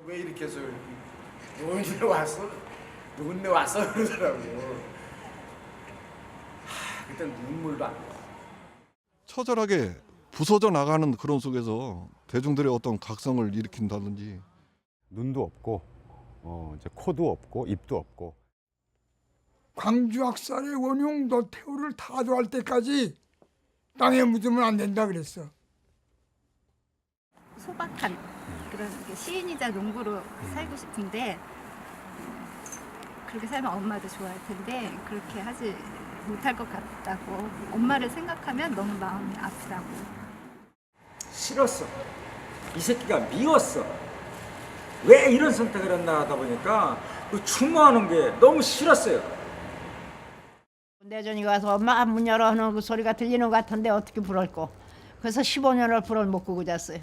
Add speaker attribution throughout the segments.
Speaker 1: 왜 이렇게 해서 노인네 왔어? 누군데 왔어? 그러더라고. 그때 눈물도 안 나.
Speaker 2: 처절하게 부서져 나가는 그런 속에서 대중들의 어떤 각성을 일으킨다든지.
Speaker 3: 눈도 없고 이제 코도 없고 입도 없고.
Speaker 4: 광주 학살의 원흉 노태우를 타도할 때까지 땅에 묻으면 안 된다 그랬어.
Speaker 5: 소박한 그런 시인이자 농부로 살고 싶은데 그렇게 살면 엄마도 좋아할 텐데 그렇게 하지 못할 것 같다고 엄마를 생각하면 너무 마음이 아프다고.
Speaker 6: 싫었어. 이 새끼가 미웠어. 왜 이런 선택을 했나 하다 보니까 그 추모하는 게 너무 싫었어요.
Speaker 7: 내전이 가서 엄마 문 열어 하는 그 소리가 들리는 것 같은데 어떻게 불었고. 그래서 15년을 불을 못 끄고 잤어요.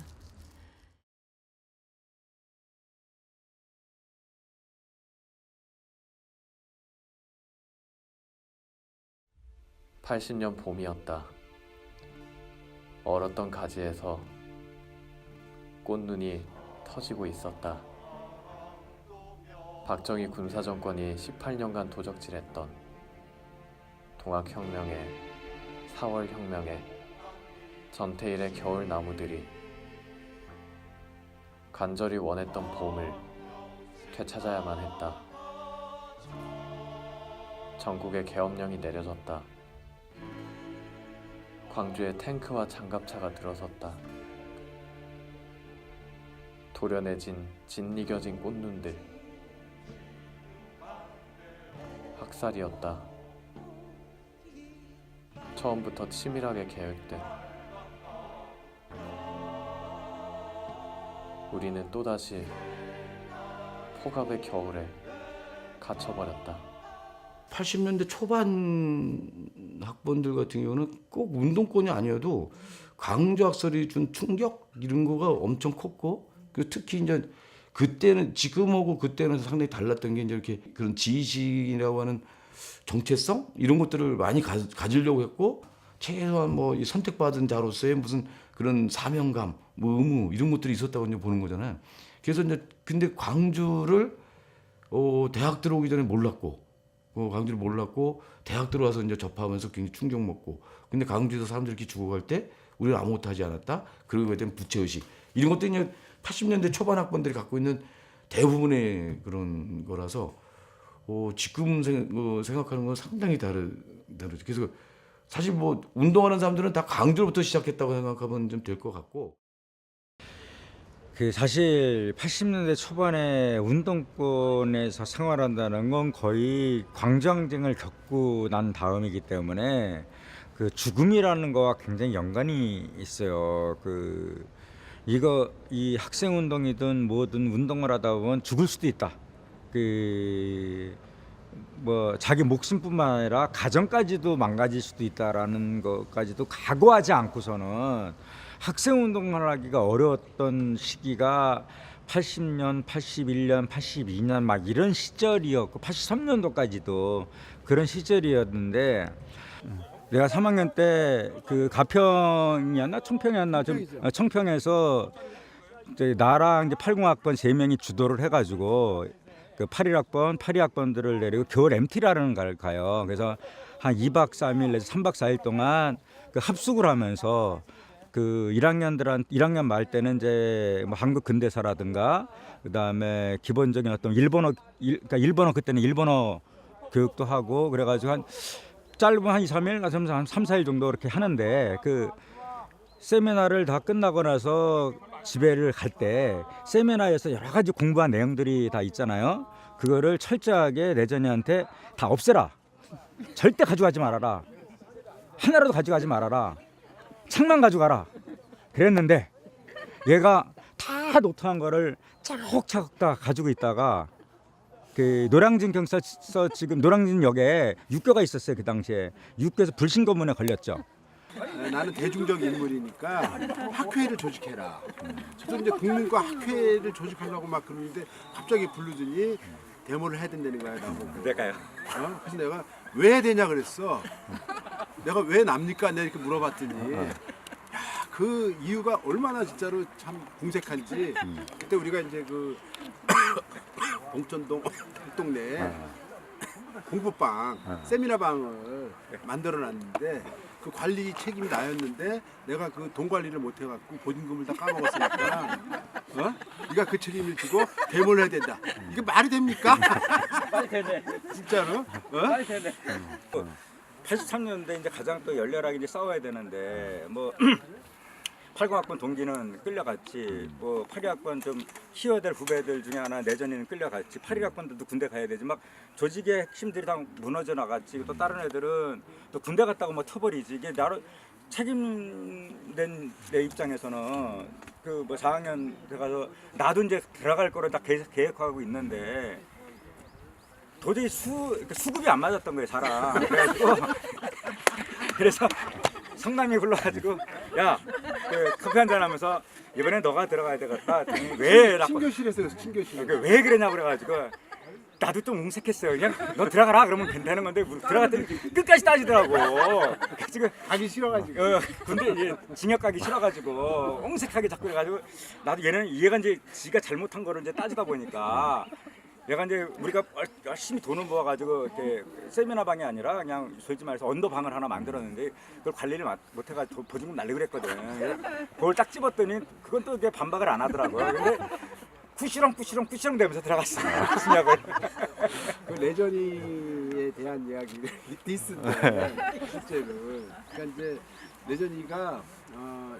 Speaker 8: 80년 봄이었다. 얼었던 가지에서 꽃눈이 터지고 있었다. 박정희 군사정권이 18년간 도적질했던 동학혁명에 4월혁명에 전태일의 겨울나무들이 간절히 원했던 봄을 되찾아야만 했다. 전국에 계엄령이 내려졌다. 광주에 탱크와 장갑차가 들어섰다. 도련해진 짓이겨진 꽃눈들. 학살이었다. 처음부터 치밀하게 계획된. 우리는 또다시 폭압의 겨울에 갇혀버렸다.
Speaker 9: 80년대 초반 학번들 같은 경우는 꼭 운동권이 아니어도 광주 학살이 준 충격 이런 거가 엄청 컸고, 그 특히 이제 그때는 지금하고 그때는 상당히 달랐던 게 이제 이렇게 그런 지식이라고 하는 정체성 이런 것들을 많이 가지려고 했고, 최소한 뭐 선택받은 자로서의 무슨 그런 사명감, 뭐 의무 이런 것들이 있었다고 이제 보는 거잖아요. 그래서 이제 근데 광주를 대학 들어오기 전에 몰랐고. 광주를 몰랐고 대학 들어와서 이제 접하면서 굉장히 충격 먹고, 근데 광주에서 사람들이 이렇게 죽어갈 때 우리는 아무것도 하지 않았다. 그리고 그에 대한 부채의식 이런 것들이 이제 80년대 초반 학번들이 갖고 있는 대부분의 그런 거라서 지금 생각하는 건 상당히 다르죠. 그래서 사실 뭐 운동하는 사람들은 다 광주로부터 시작했다고 생각하면 좀 될 것 같고.
Speaker 10: 그 사실 80년대 초반에 운동권에서 생활한다는 건 거의 광주항쟁을 겪고 난 다음이기 때문에 그 죽음이라는 거와 굉장히 연관이 있어요. 이 학생 운동이든 뭐든 운동을 하다 보면 죽을 수도 있다. 뭐 자기 목숨뿐만 아니라 가정까지도 망가질 수도 있다라는 것까지도 각오하지 않고서는 학생 운동을 하기가 어려웠던 시기가 80년, 81년, 82년 막 이런 시절이었고 83년도까지도 그런 시절이었는데, 내가 3학년 때 그 가평이었나 청평이었나 좀 청평에서 이제 나랑 이제 80학번 3명이 주도를 해가지고 그 81학번, 82학번들을 내리고 겨울 MT라는 걸 가요. 그래서 한 2박 3일 내지 3박 4일 동안 그 합숙을 하면서 그 1학년 말 때는 이제 뭐 한국 근대사라든가 그다음에 기본적인 어떤 그러니까 일본어 그때는 일본어 교육도 하고 그래가지고 한 짧으면 한 2, 3일, 한 3, 4일 정도 이렇게 하는데, 그 세미나를 다 끝나고 나서 집에를 갈 때 세미나에서 여러 가지 공부한 내용들이 다 있잖아요. 그거를 철저하게 내전이한테 다 없애라. 절대 가져가지 말아라. 하나라도 가져가지 말아라. 책만 가져가라. 그랬는데 얘가 다 노트한 거를 차곡차곡 다 가지고 있다가 그 노량진 경찰서 지금 노량진역에 육교가 있었어요. 그 당시에 육교에서 불신검문에 걸렸죠.
Speaker 1: 나는 대중적 인물이니까 학회를 조직해라. 저도 이제 국민과 학회를 조직하려고 막 그러는데 갑자기 부르더니 데모를 해야 된다는 거야, 나보고.
Speaker 6: 내가요.
Speaker 1: 그래서 내가 왜 해야 되냐 그랬어. 내가 왜 납니까? 내가 이렇게 물어봤더니 야, 그 이유가 얼마나 진짜로 참 궁색한지 그때 우리가 이제 그 봉천동 동네에 공부방 세미나방을 만들어놨는데 그 관리 책임이 나였는데 내가 그 돈 관리를 못해갖고 보증금을 다 까먹었으니까 네가 그 책임을 지고 대모를 해야 된다. 이게 말이 됩니까?
Speaker 6: 빨리 되네.
Speaker 1: 진짜로?
Speaker 6: 빨리 되네. 83년대 이제 가장 또 열렬하게 이제 싸워야 되는데 뭐 80학번 동기는 끌려갔지, 뭐 82학번 좀 희어될 후배들 중에 하나 내전이는 끌려갔지, 81학번들도 군대 가야 되지, 막 조직의 핵심들이 다 무너져 나갔지. 또 다른 애들은 또 군대 갔다고 뭐 터버리지. 이게 나로 책임된 내 입장에서는 그 뭐 4학년 들어가서 나도 이제 들어갈 거를 다 계획하고 있는데 도저히 수급이 안 맞았던 거예요, 사람. 그래가지고 그래서 성남이 불러가지고 야, 그 커피 한잔 하면서 이번엔 너가 들어가야 되겠다. 왜?
Speaker 1: 친교실에서 친교실.
Speaker 6: 왜 그러냐고 그래가지고 나도 좀 웅색했어요. 그냥 너 들어가라 그러면 괜찮은 건데 들어갔더니 끝까지 따지더라고. 그래가지고
Speaker 1: 가기 싫어가지고.
Speaker 6: 군대 이제 징역 가기 싫어가지고 옹색하게 자꾸 그래가지고 나도 얘가 이제 지가 잘못한 거를 이제 따지다 보니까 얘가 이제 우리가 열심히 돈을 모아가지고 이렇게 세미나 방이 아니라 그냥 솔직히 말해서 언더방을 하나 만들었는데 그걸 관리를 못해가지고 보증금 날리고 그랬거든. 그걸 딱 집었더니 그건 또 이게 반박을 안 하더라고요. 근데 쿠시렁 되면서 들어갔어요. 신약을.
Speaker 1: 그 레전이에 대한 이야기를 디스인데 실제로 그러니까 이제 레전이가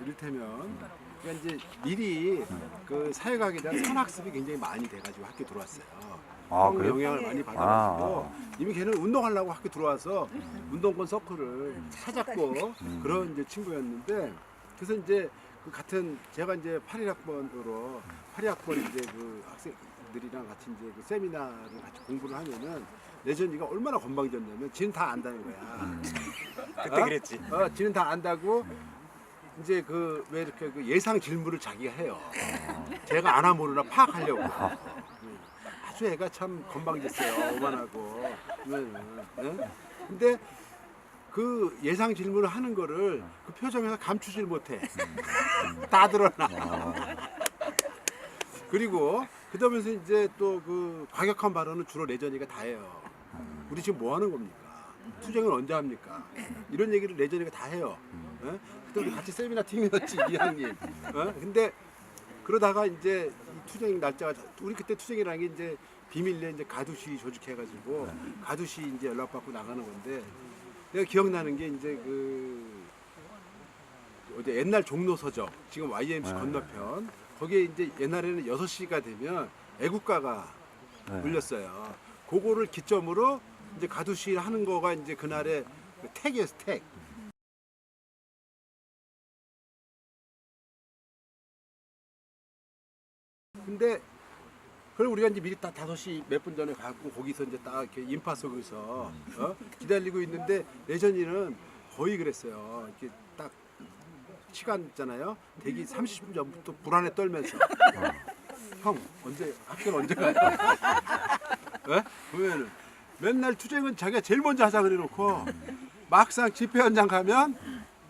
Speaker 1: 이를테면 그러니까 이제 미리 그 사회과학에 대한 선학습이 굉장히 많이 돼가지고 학교 들어왔어요. 영향을 많이 받아가지고 이미 걔는 운동하려고 학교 들어와서 운동권 서클을 찾았고 그런 이제 친구였는데 그래서 이제 그 같은 제가 이제 81학번으로 82학번 이제 그 학생들이랑 같이 이제 그 세미나를 같이 공부를 하면은 레전이가 얼마나 건방졌냐면 지는 다 안다는 거야.
Speaker 6: 그때 그랬지.
Speaker 1: 지는 다 안다고 이제 그 왜 이렇게 그 예상 질문을 자기가 해요. 제가 아나 모르나 파악하려고. 아주 애가 참 건방졌어요. 오만하고. 근데 그 예상 질문을 하는 거를 그 표정에서 감추질 못해. 다 드러나. 그리고 그러면서 이제 또 그 과격한 발언은 주로 레전이가 다 해요. 우리 지금 뭐 하는 겁니까? 투쟁을 언제 합니까? 이런 얘기를 레전이가 다 해요. 그때 우리 같이 세미나 팀이었지, 이학님. 근데 그러다가 이제 이 투쟁 날짜가 우리 그때 투쟁이라는 게 이제 비밀리에 이제 가두시 조직해가지고 가두시 이제 연락받고 나가는 건데 내가 기억나는 게 이제 그 어제 옛날 종로 서적 지금 YMC 건너편 거기에 이제 옛날에는 6시가 되면 애국가가 울렸어요. 그거를 기점으로 이제 가두시 하는 거가 이제 그날의 그 택이었어, 택. 근데 그걸 우리가 이제 미리 딱 5시 몇 분 전에 가고 거기서 이제 딱 이렇게 인파 속에서 기다리고 있는데 레전이는 거의 그랬어요. 이렇게 딱 시간 있잖아요. 대기 30분 전부터 불안에 떨면서 형 언제 학교는 언제 가요? 보면은 맨날 투쟁은 자기가 제일 먼저 하자 그래놓고 막상 집회 현장 가면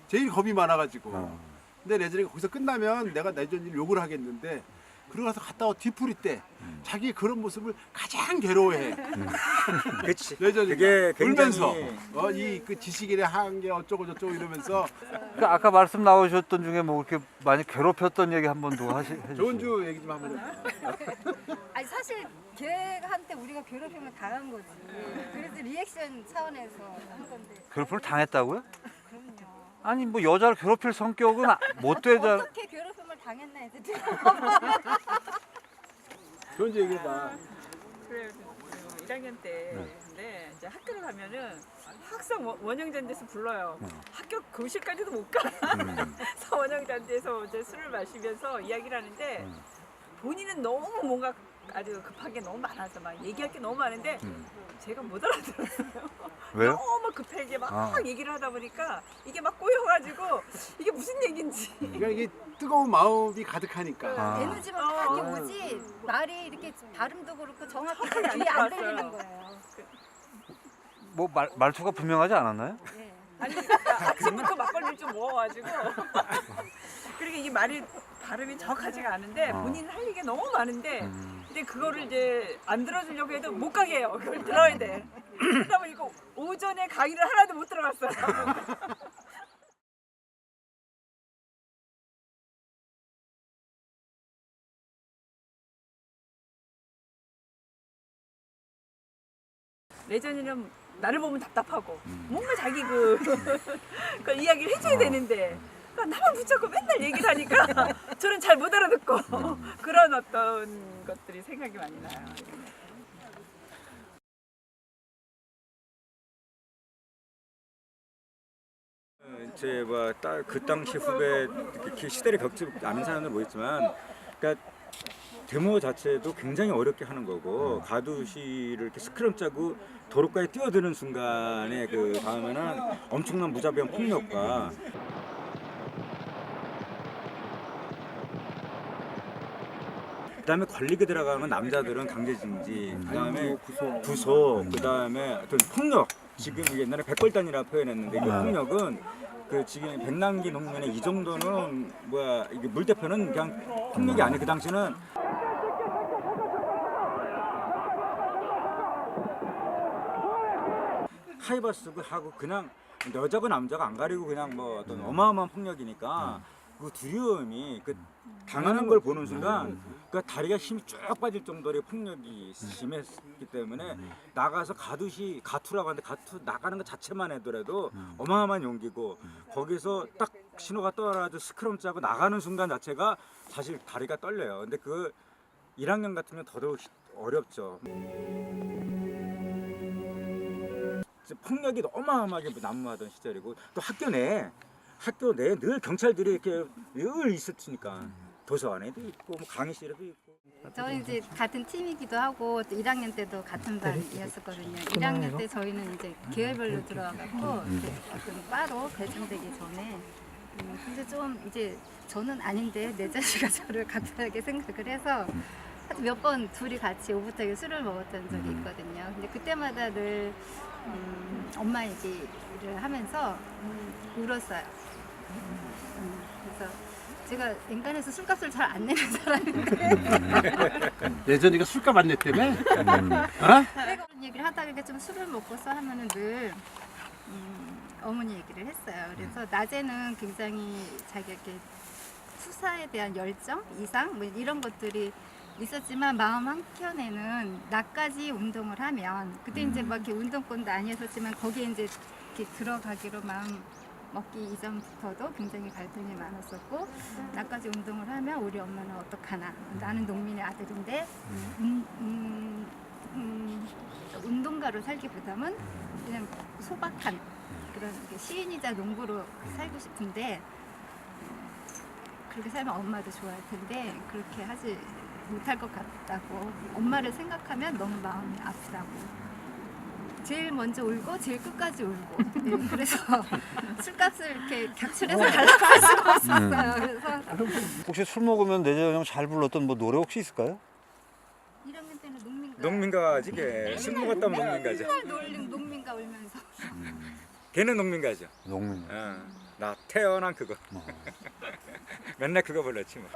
Speaker 1: 제일 겁이 많아가지고 근데 레전이가 거기서 끝나면 내가 레전이를 욕을 하겠는데 그러고 나서 갔다 와 뒤풀이 때 자기 그런 모습을 가장 괴로워해.
Speaker 6: 그렇지.
Speaker 1: 레전이가
Speaker 6: 그게
Speaker 1: 울면서
Speaker 6: 굉장히
Speaker 1: 이 그 지식인의 한계 어쩌고 저쩌고 이러면서
Speaker 11: 그러니까 아까 말씀 나오셨던 중에 뭐 이렇게 많이 괴롭혔던 얘기 한 번 더 해주세요.
Speaker 1: 조은주 얘기 좀 한번 해볼게요.
Speaker 5: 아니 사실 걔한테 우리가 괴롭힘을 당한 거지. 그래서 리액션 차원에서 한 건데.
Speaker 11: 괴롭힘을 당했다고요?
Speaker 5: 그럼요.
Speaker 11: 아니 뭐 여자를 괴롭힐 성격은 못 되잖아.
Speaker 5: 어떻게 괴롭힘을 당했나 해서
Speaker 1: 조은주 얘기해봐.
Speaker 12: 그래요. 1학년 때인데 이제 학교를 가면은 항상 원영잔디에서 불러요. 학교 교실까지도 못 가. 그래서 원영잔디에서 이제 술을 마시면서 이야기를 하는데 본인은 너무 뭔가 아주 급한 게 너무 많아서 막 얘기할 게 너무 많은데 제가 못 알아들었어요.
Speaker 11: 왜요?
Speaker 12: 너무 급하게 막 얘기를 하다 보니까 이게 막 꼬여가지고 이게 무슨 얘긴지.
Speaker 1: 그러니까 이게 뜨거운 마음이 가득하니까.
Speaker 5: 에너지만 막 이렇게 오지 말이 이렇게 발음도 그렇고 정확히 귀에 안 들리는 거예요.
Speaker 11: 뭐 말투가 분명하지 않았나요?
Speaker 5: 네.
Speaker 12: 아니 아침부터 막걸리를 좀 먹어가지고 그러니까 이게 말이 발음이 정확하지가 않은데 본인 할 얘기가 너무 많은데 근데 그거를 이제 안 들어주려고 해도 못 가게 해요. 그걸 들어야 돼. 그러다 보니까 오전에 강의를 하나도 못 들어갔어요. 레전이는 나를 보면 답답하고 뭔가 자기 그 이야기를 해줘야 되는데 나만 붙잡고 맨날 얘기를 하니까 저는 잘 못 알아듣고 그런 어떤 것들이 생각이 많이 나요.
Speaker 6: 제 그 당시 후배 시대를 겪지 않은 사람들 뭐 있지만, 그러니까 데모 자체도 굉장히 어렵게 하는 거고 가두시를 이렇게 스크럼 짜고 도로가에 뛰어드는 순간에 그 다음에는 엄청난 무자비한 폭력과 그다음에 권력에 들어가면 남자들은 강제징지, 그다음에 구속, 그다음에 어떤 폭력. 지금 옛날에 백골단이라고 표현했는데 이 폭력은 그 지금 백남기 농민의 이 정도는 이게 물대포는 그냥 폭력이 아니에요. 그 당시는 하이바 쓰고 하고 그냥 여자고 남자가 안 가리고 그냥 뭐 어떤 어마어마한 폭력이니까 그 두려움이 그 당하는 걸 보는 순간 그 다리가 힘이 쭉 빠질 정도의 폭력이 심했기 때문에 나가서 가투라고 하는데 가투 나가는 것 자체만 해더라도 어마어마한 용기고 거기서 딱 신호가 떠나서 스크럼 짜고 나가는 순간 자체가 사실 다리가 떨려요. 근데 그 1학년 같으면 더더욱 어렵죠. 폭력이 어마어마하게 난무하던 시절이고 또 학교 내에 늘 경찰들이 이렇게 늘 있었으니까 도서관에도 있고 뭐 강의실에도 있고.
Speaker 5: 저는 이제 같은 팀이기도 하고 또 1학년 때도 같은 반이었었거든요. 1학년 때 저희는 이제 계열별로 들어와갖고 이제 어떤 바로 배정되기 전에 근데 좀 이제 저는 아닌데 내 자식이 저를 각별하게 생각을 해서 몇 번 둘이 같이 오붓하게 술을 먹었던 적이 있거든요. 근데 그때마다 늘 엄마 얘기를 하면서 울었어요. 그래서 제가 인간에서 술값을 잘 안 내는 사람인데
Speaker 1: 예전이가 술값 안 냈다며?
Speaker 5: 내가 그런 얘기를 하다가 이렇게 좀 술을 먹고서 하면은 늘 어머니 얘기를 했어요. 그래서 낮에는 굉장히 자기가 이렇게 수사에 대한 열정, 이상 뭐 이런 것들이 있었지만 마음 한켠에는 낮까지 운동을 하면 그때 이제 막 이렇게 운동권도 아니었었지만 거기에 이제 이렇게 들어가기로 마음 먹기 이전부터도 굉장히 갈등이 많았었고 낮까지 운동을 하면 우리 엄마는 어떡하나 나는 농민의 아들인데 운동가로 살기보다는 그냥 소박한 그런 시인이자 농부로 살고 싶은데 그렇게 살면 엄마도 좋아할 텐데 그렇게 하지 못할 것 같다고 엄마를 생각하면 너무 마음이 아프다고 제일 먼저 울고 제일 끝까지 울고 네, 그래서 술값을 이렇게 객출해서 달라고 할 수가 없었어요. 그래서
Speaker 11: 혹시 술 먹으면 내재현 형 잘 불렀던 뭐 노래 혹시 있을까요?
Speaker 5: 1학년 때는 농민가
Speaker 6: 농민가지 걔. 술 먹었다면 농민가죠.
Speaker 5: 맨날 농민가 울면서
Speaker 6: 걔는 농민가죠.
Speaker 11: 농민.
Speaker 6: 나 태어난 그거. 맨날 그거 불렀지 뭐.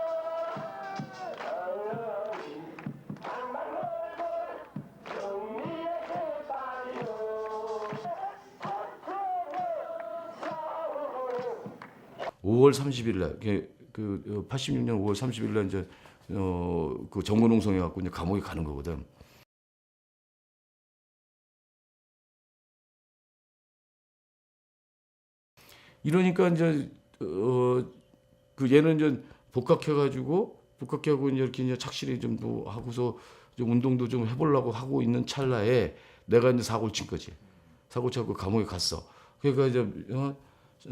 Speaker 9: (5월 30일) 날, 그 86년 5월 30일 날 이제 그 정근홍성 해갖고 이제 감옥에 가는 거거든. 이러니까 이제 그 얘는 이제 복학해가지고 이제 이렇게 이제 착실히 좀 뭐 하고서 좀 운동도 좀 해보려고 하고 있는 찰나에 내가 이제 사고를 친 거지. 사고 치고 감옥에 갔어. 그러니까 이제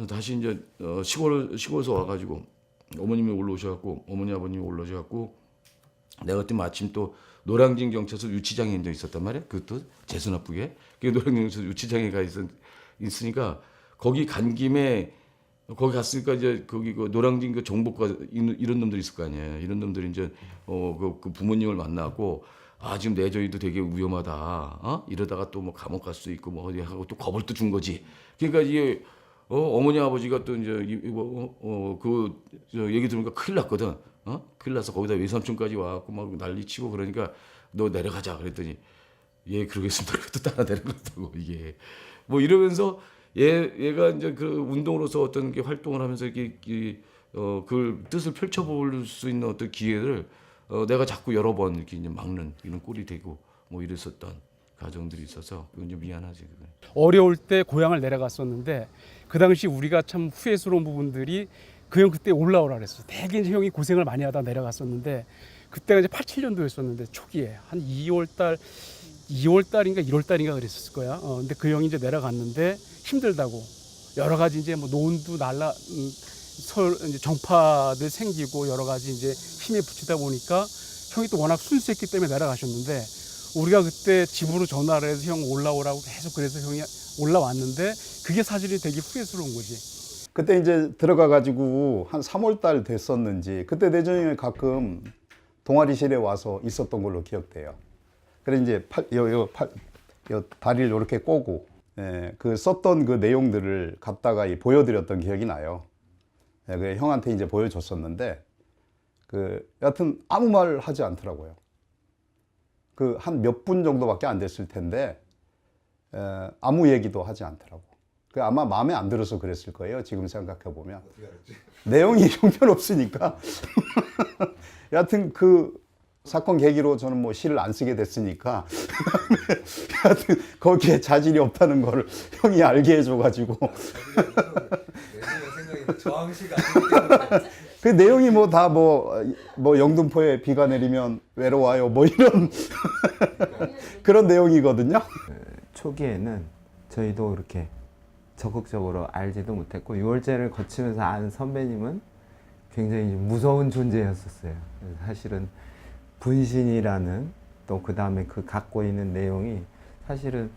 Speaker 9: 다시 이제 시골에서 와가지고 어머님이 올라오셔갖고 어머니 아버님이 올라오셔갖고 내가 그때 마침 또 노량진 경찰서 유치장에 이제 있었단 말이야. 그것도 재수 나쁘게. 그 노량진 경찰서 유치장에 있으니까 거기 간 김에 거기 갔으니까 이제 거기 그 노량진 그 정보과 이런 놈들이 있을 거 아니에요. 이런 놈들이 이제 그 부모님을 만나고 지금 내저희도 되게 위험하다. 이러다가 또 뭐 감옥 갈 수도 있고 뭐 어디 하고 또 겁을 또 준 거지. 그러니까 이게 어머니 아버지가 또 이제 얘기 들으니까 큰일 났거든. 큰일 나서 거기다 외삼촌까지 와갖고 막 난리치고 그러니까 너 내려가자 그랬더니 예 그러겠습니다. 또 따라 내려갔다고 이게 뭐 이러면서 얘가 이제 그 운동으로서 어떤 게 활동을 하면서 이렇게 그 뜻을 펼쳐볼 수 있는 어떤 기회를 내가 자꾸 여러 번 이렇게 이제 막는 이런 꼴이 되고 뭐 이랬었던 가정들이 있어서 그건 좀 미안하지. 그건.
Speaker 13: 어려울 때 고향을 내려갔었는데 그 당시 우리가 참 후회스러운 부분들이 그 형 그때 올라오라 그랬어. 되게 이제 형이 고생을 많이 하다 내려갔었는데 그때가 이제 87년도였었는데 초기에 한 2월달인가 1월달인가 그랬었을 거야. 근데 그 형이 이제 내려갔는데 힘들다고 여러 가지 이제 뭐 노은도 이제 정파들 생기고 여러 가지 이제 힘에 붙이다 보니까 형이 또 워낙 순수했기 때문에 내려가셨는데 우리가 그때 집으로 전화를 해서 형 올라오라고 계속 그래서 형이 올라왔는데 그게 사실이 되게 후회스러운 거지.
Speaker 14: 그때 이제 들어가가지고 한 3월달 됐었는지 그때 내전이 형이 가끔 동아리실에 와서 있었던 걸로 기억돼요. 그래 이제 다리를 이렇게 꼬고 그 썼던 그 내용들을 갖다가 보여드렸던 기억이 나요. 그 형한테 이제 보여줬었는데 여하튼 아무 말 하지 않더라고요. 그 한 몇 분 정도밖에 안 됐을 텐데 아무 얘기도 하지 않더라고. 그 아마 마음에 안 들어서 그랬을 거예요. 지금 생각해 보면 내용이 형편없으니까. 여하튼 그 사건 계기로 저는 뭐 시를 안 쓰게 됐으니까 여하튼 거기에 자질이 없다는 걸 형이 알게 해줘가지고 그 내용이 뭐 다 뭐 영등포에 비가 내리면 외로워요 뭐 이런 그런 내용이거든요.
Speaker 15: 초기에는 저희도 그렇게 적극적으로 알지도 못했고 6월제를 거치면서 아는 선배님은 굉장히 무서운 존재였었어요. 사실은 분신이라는 또 그 다음에 그 갖고 있는 내용이 사실은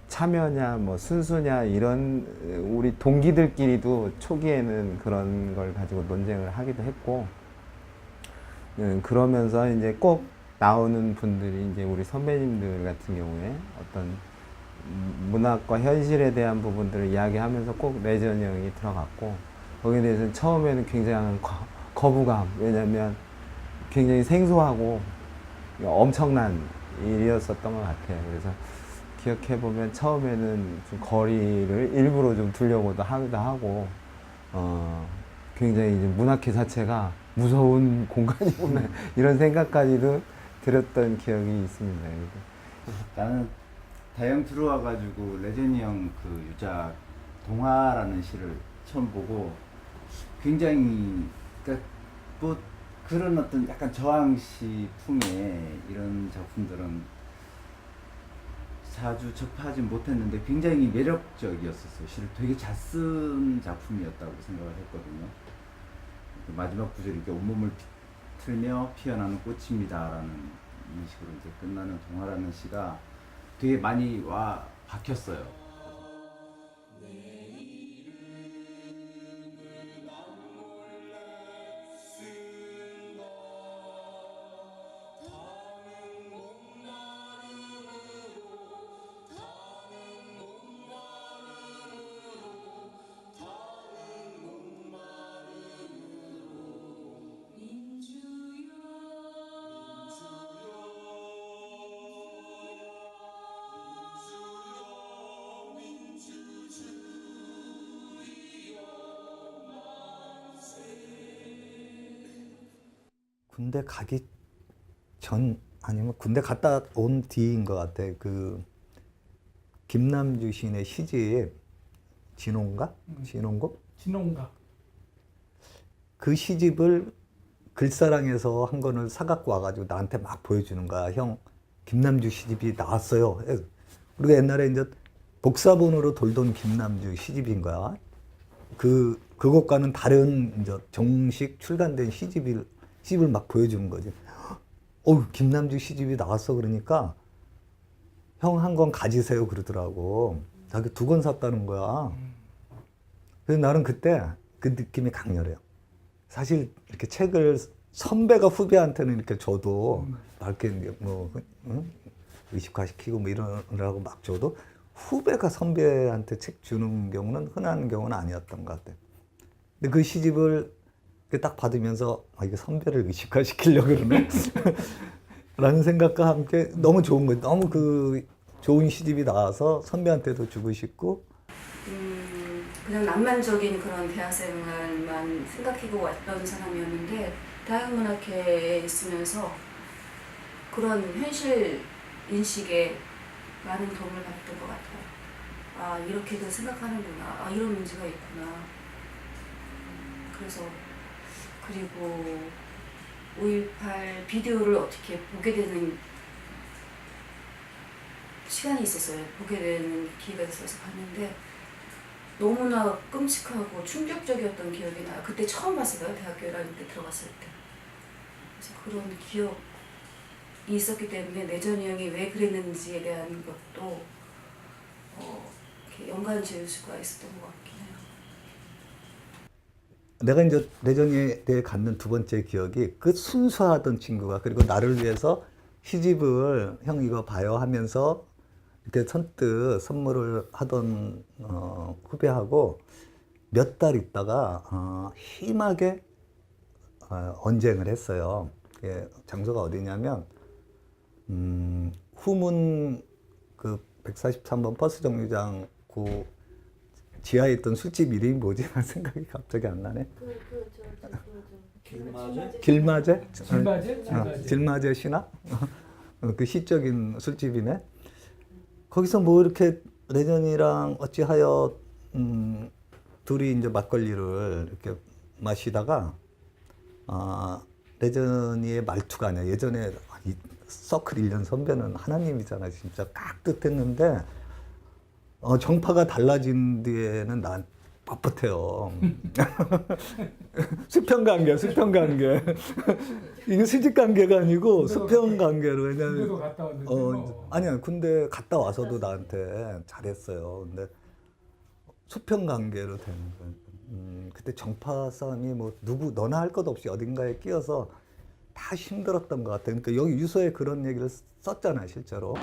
Speaker 15: 참여냐 뭐 순수냐 이런 우리 동기들끼리도 초기에는 그런 걸 가지고 논쟁을 하기도 했고 그러면서 이제 꼭 나오는 분들이 이제 우리 선배님들 같은 경우에 어떤 문학과 현실에 대한 부분들을 이야기하면서 꼭 레전이 형이 들어갔고 거기에 대해서는 처음에는 굉장한 거부감, 왜냐면 굉장히 생소하고 엄청난 일이었었던 것 같아요. 그래서 기억해보면 처음에는 좀 거리를 일부러 좀 두려고도 하기도 하고 굉장히 이제 문학회 자체가 무서운 공간이구나 이런 생각까지도 들었던 기억이 있습니다.
Speaker 16: 나는 다영 들어와가지고 레전이 형 그 유작 동화라는 시를 처음 보고 굉장히 그러니까 뭐 그런 어떤 약간 저항시 풍의 이런 작품들은 자주 접하지 못했는데 굉장히 매력적이었었어요. 시를 되게 잘 쓴 작품이었다고 생각을 했거든요. 마지막 구절이 이렇게 온몸을 틀며 피어나는 꽃입니다라는 이 식으로 이제 끝나는 동화라는 시가 되게 많이 와 박혔어요.
Speaker 17: 군대 가기 전 아니면 군대 갔다 온 뒤인 것 같아. 그 김남주 시인의 시집 진홍가? 진홍곡?
Speaker 13: 진홍가.
Speaker 17: 그 시집을 글사랑에서 한 권을 사갖고 와가지고 나한테 막 보여주는 거야. 형, 김남주 시집이 나왔어요. 우리가 옛날에 이제 복사본으로 돌던 김남주 시집인 거야. 그것과는 다른 이제 정식 출간된 시집을 막 보여주는 거지. 김남주 시집이 나왔어. 그러니까 형 한 권 가지세요 그러더라고. 자기 2권 샀다는 거야. 그래서 나는 그때 그 느낌이 강렬해요. 사실 이렇게 책을 선배가 후배한테는 이렇게 줘도 막 이렇게 뭐 의식화시키고 뭐 이러라고 막 줘도 후배가 선배한테 책 주는 경우는 흔한 경우는 아니었던 것 같아요. 근데 그 시집을 딱 받으면서 이게 선배를 의식화시키려고 그러네 라는 생각과 함께 너무 좋은 거예요. 너무 그 좋은 시집이 나와서 선배한테도 주고 싶고
Speaker 18: 그냥 낭만적인 그런 대학생활만 생각하고 왔던 사람이었는데 다양문학회에 있으면서 그런 현실 인식에 많은 도움을 받았던 것 같아요. 아, 이렇게도 생각하는구나. 아, 이런 문제가 있구나. 그래서 그리고 5.18 비디오를 어떻게 보게 되는 시간이 있었어요. 보게 되는 기회가 있어서 봤는데 너무나 끔찍하고 충격적이었던 기억이 나요. 그때 처음 봤어요. 대학교 1학년 때 들어갔을 때. 그래서 그런 기억이 있었기 때문에 내전이 형이 왜 그랬는지에 대한 것도 이렇게 연관 지을 수가 있었던 것 같긴 해요.
Speaker 17: 내가 이제 내전에 대해 갖는 두 번째 기억이 그 순수하던 친구가 그리고 나를 위해서 시집을 형 이거 봐요 하면서 이렇게 선뜻 선물을 하던 후배하고 몇 달 있다가 심하게 언쟁을 했어요. 장소가 어디냐면 후문 그 143번 버스 정류장 그 지하에 있던 술집 이름이 뭐지? 생각이 갑자기 안 나네. 길마제? 길마제 신화? 그 시적인 술집이네. 거기서 뭐 이렇게 내전이랑 어찌하여 둘이 이제 막걸리를 이렇게 마시다가 내전이의 말투가 아니야. 예전에 서클 1년 선배는 하나님이잖아. 진짜 깍듯했는데 정파가 달라진 뒤에는 난 뻣뻣해요. 수평관계, 수평관계. 이게 수직관계가 아니고 수평관계로. 왜냐면 아니야. 군대 갔다 와서도 나한테 잘했어요. 근데 수평관계로 되는 거예요. 그때 정파 싸움이 뭐 누구 너나 할 것 없이 어딘가에 끼어서 다 힘들었던 것 같아요. 그러니까 여기 유서에 그런 얘기를 썼잖아요, 실제로.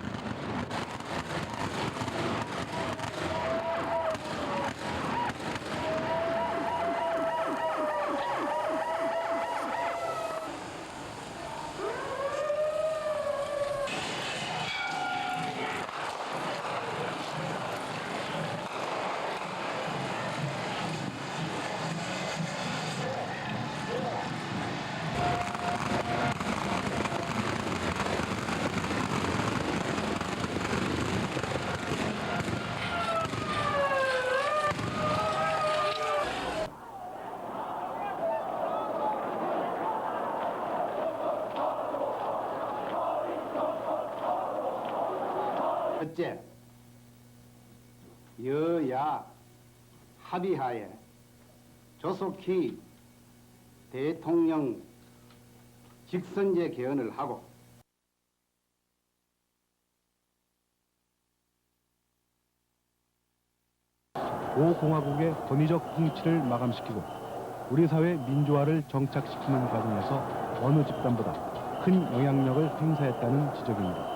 Speaker 19: 첫째, 여야 합의하에 조속히 대통령 직선제 개헌을 하고
Speaker 20: 고공화국의 권위적 통치를 마감시키고 우리 사회 민주화를 정착시키는 과정에서 어느 집단보다 큰 영향력을 행사했다는 지적입니다.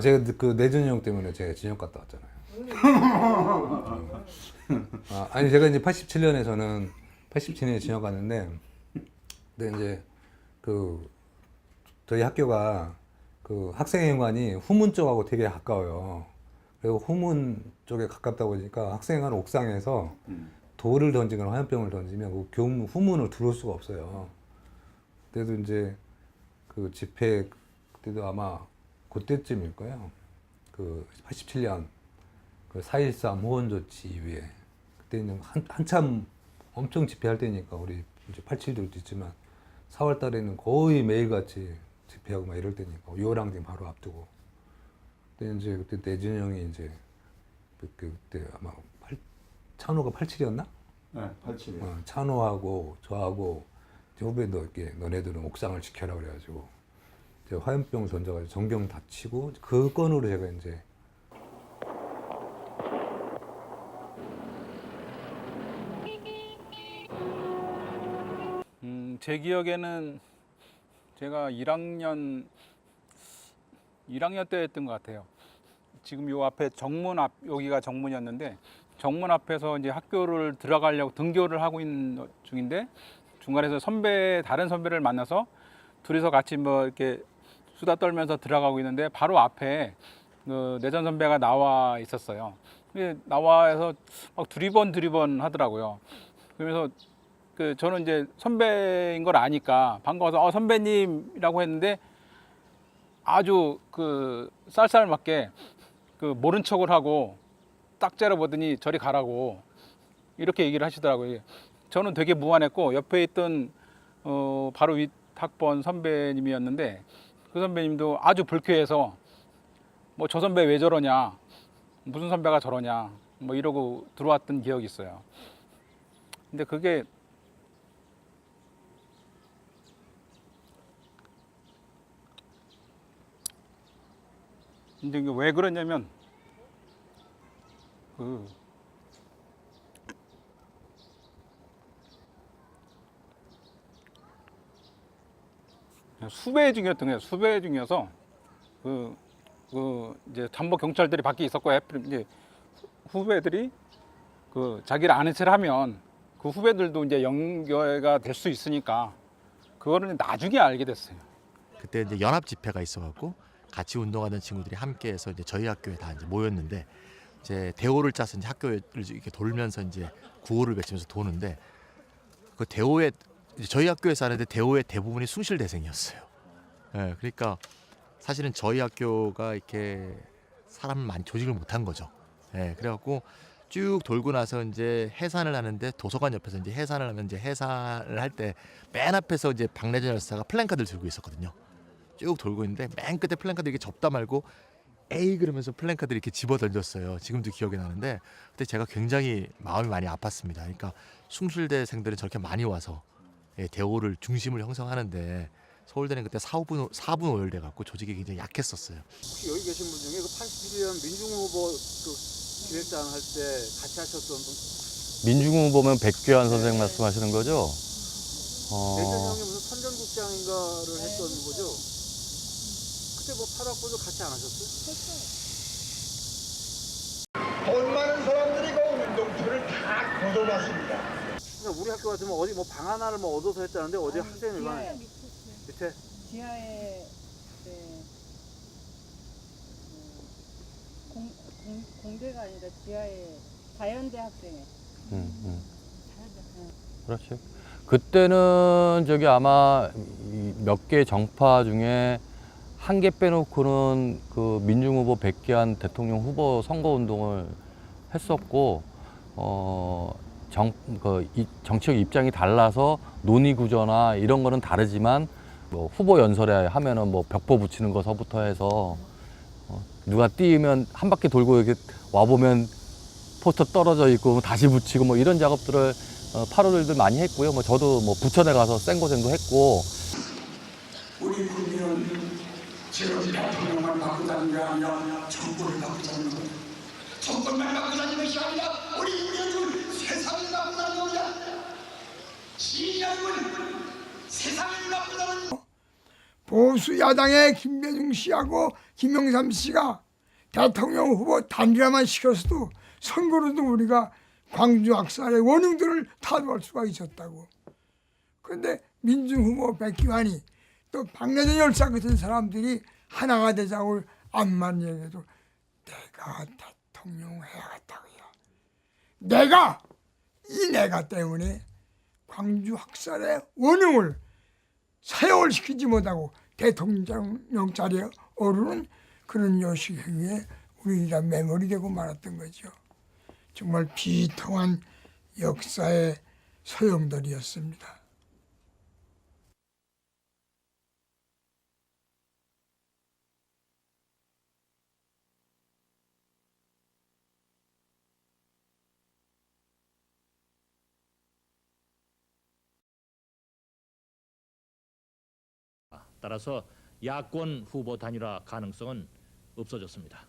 Speaker 21: 제가 그 내전이 형 때문에 제가 진영 갔다 왔잖아요. 아니 제가 이제 87년에 87년에 진영 갔는데, 근데 이제 그 저희 학교가 그 학생회관이 후문 쪽하고 되게 가까워요. 그리고 후문 쪽에 가깝다 보니까 학생회관 옥상에서 돌을 던지거나 화염병을 던지면 그 교문 후문을 들어올 수가 없어요. 그때도 이제 그 집회 그때도 아마 그때쯤일 거예요. 그 87년 그 4.13 호원 조치 이후에 그때는 한참 엄청 집회할 때니까 우리 이제 87들도 있지만 4월 달에는 거의 매일같이 집회하고 막 이럴 때니까 요랑딩 바로 앞두고. 근데 이제 그때 내준 형이 이제 그때 아마 찬호가 87이었나?
Speaker 1: 네, 87이요.
Speaker 21: 찬호하고 저하고 후배도 이렇게 너네들은 옥상을 지켜라 그래가지고 화염병 던져가지고 전경 다치고 그 건으로 제가 이제
Speaker 22: 제 기억에는
Speaker 2: 제가 1학년 때 했던 것 같아요. 지금 요 앞에 정문 앞, 여기가 정문이었는데 정문 앞에서 이제 학교를 들어가려고 등교를 하고 있는 중인데 중간에서 다른 선배를 만나서 둘이서 같이 뭐 이렇게 수다 떨면서 들어가고 있는데 바로 앞에 그 내전 선배가 나와 있었어요. 나와서 막 두리번 하더라고요. 그러면서 저는 이제 선배인 걸 아니까 반가워서 선배님이라고 했는데 아주 쌀쌀맞게 모른 척을 하고 딱 째려보더니 저리 가라고 이렇게 얘기를 하시더라고요. 저는 되게 무안했고 옆에 있던 바로 윗 학번 선배님이었는데 그 선배님도 아주 불쾌해서 뭐 저 선배 왜 저러냐, 무슨 선배가 저러냐 뭐 이러고 들어왔던 기억이 있어요. 근데 그게 이제 왜 그러냐면 수배 중이었던 거예요. 수배 중이어서 이제 잠복 경찰들이 밖에 있었고 이제 후배들이 자기를 아는 체를 하면 그 후배들도 이제 연결가 될 수 있으니까 그거를 나중에 알게 됐어요.
Speaker 22: 그때 이제 연합 집회가 있어갖고 같이 운동하던 친구들이 함께해서 이제 저희 학교에 다 이제 모였는데 이제 대호를 짜서 이제 학교를 이렇게 돌면서 이제 구호를 외치면서 도는데 그 대호에 저희 학교에서 하는데 대호의 대부분이 숭실대생이었어요. 예, 그러니까 사실은 저희 학교가 이렇게 사람을 많이 조직을 못한 거죠. 예, 그래갖고 쭉 돌고 나서 이제 해산을 하는데 도서관 옆에서 이제 해산을 하면 이제 해산을 할 때 맨 앞에서 이제 박내전 열사가 플랜카드를 들고 있었거든요. 쭉 돌고 있는데 맨 끝에 플랜카드 이렇게 접다 말고 에이 그러면서 플랜카드 이렇게 집어 던졌어요. 지금도 기억이 나는데 그때 제가 굉장히 마음이 많이 아팠습니다. 그러니까 숭실대생들은 저렇게 많이 와서 대호를 중심을 형성하는데 서울대는 그때 4분 오열돼 갖고 조직이 굉장히 약했었어요.
Speaker 1: 혹시 여기 계신 분 중에 81년 민중후보 기획장 할 때 같이 하셨던 분?
Speaker 23: 민중후보면 백규환 선생 말씀하시는 거죠?
Speaker 1: 내전형이 무슨 선전국장인가를 했던 거죠? 그때 뭐 8학번도 같이 안 하셨어요?
Speaker 4: 돈 많은 사람들이 그 운동표를 다 걷어놨습니다.
Speaker 1: 그러니까 우리 학교 같으면 어디 뭐 방 하나를 뭐 얻어서 했다는데 어디 학생 얼마나? 밑에?
Speaker 12: 지하에 공대가 아니라 지하에 자연대 학생회.
Speaker 23: 그렇지. 그때는 저기 아마 몇 개 정파 중에 한 개 빼놓고는 그 민중후보 백기환 대통령 후보 선거운동을 했었고 정치적 입장이 달라서 논의 구조나 이런 거는 다르지만 뭐 후보 연설에 하면은 뭐 벽보 붙이는 거서부터 해서 누가 뛰면 한 바퀴 돌고 이렇게 와 보면 포스터 떨어져 있고 다시 붙이고 뭐 이런 작업들을 8월들 많이 했고요. 뭐 저도 뭐 부천에 가서 생고생도 했고.
Speaker 4: 우리 국민은 지금 대통령만 바꾸자는 게 아니라 정권을 바꾸자는 거예요. 정권만 바꾸자는 것이 아니라 우리 우리는 세상을 바꾸자는 거야. 진영은 세상을 바꾸자는 거야. 보수 야당의 김대중 씨하고 김영삼 씨가 대통령 후보 단일화만 시켰어도 선거로도 우리가 광주 학살의 원흉들을 타도할 수가 있었다고. 그런데 민중 후보 백기환이 또 박내전 열사 같은 사람들이 하나가 되자고 암만 얘기해도 내가 대통령 해야겠다고요. 내가 때문에 광주 학살의 원흉을 사형을 못하고 대통령 자리에 오르는 그런 요식 행위에 우리가 매몰이되고 말았던 거죠. 정말 비통한 역사의 소용돌이였습니다.
Speaker 24: 따라서 야권 후보 단일화 가능성은 없어졌습니다.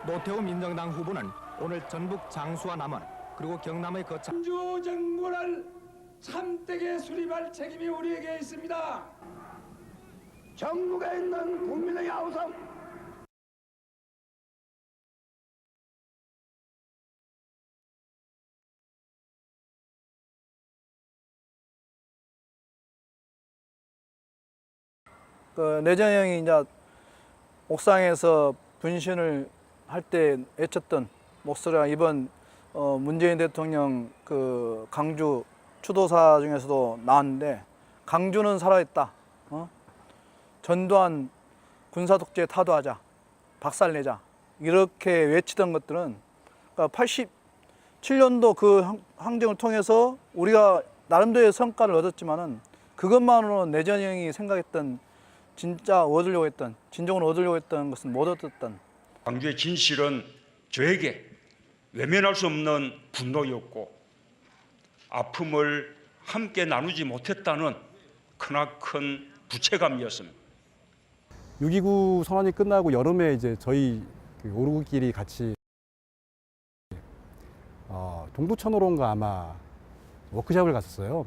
Speaker 3: 노태우 민정당 후보는 오늘 전북 장수와 남원 그리고 경남의 거창
Speaker 4: 주 정부를 참되게 수립할 책임이 우리에게 있습니다. 전국에 있는 국민의 야우성
Speaker 7: 내전형이 이제 옥상에서 분신을 할 때 외쳤던 목소리가 이번 문재인 대통령 그 강주 추도사 중에서도 나왔는데 강주는 살아있다. 전두환 군사 독재 타도하자, 박살내자 이렇게 외치던 것들은 그러니까 87년도 그 항쟁을 통해서 우리가 나름대로의 성과를 얻었지만은 그것만으로 내전형이 생각했던 진짜 얻으려고 했던 진정으로 얻으려고 했던 것은 못 얻었던
Speaker 8: 광주의 진실은 저에게 외면할 수 없는 분노였고 아픔을 함께 나누지 못했다는 크나큰 부채감이었습니다.
Speaker 10: 6.29 선언이 끝나고 여름에 이제 저희 그 오르기끼리 같이 동두천호론가 아마 워크숍을 갔었어요.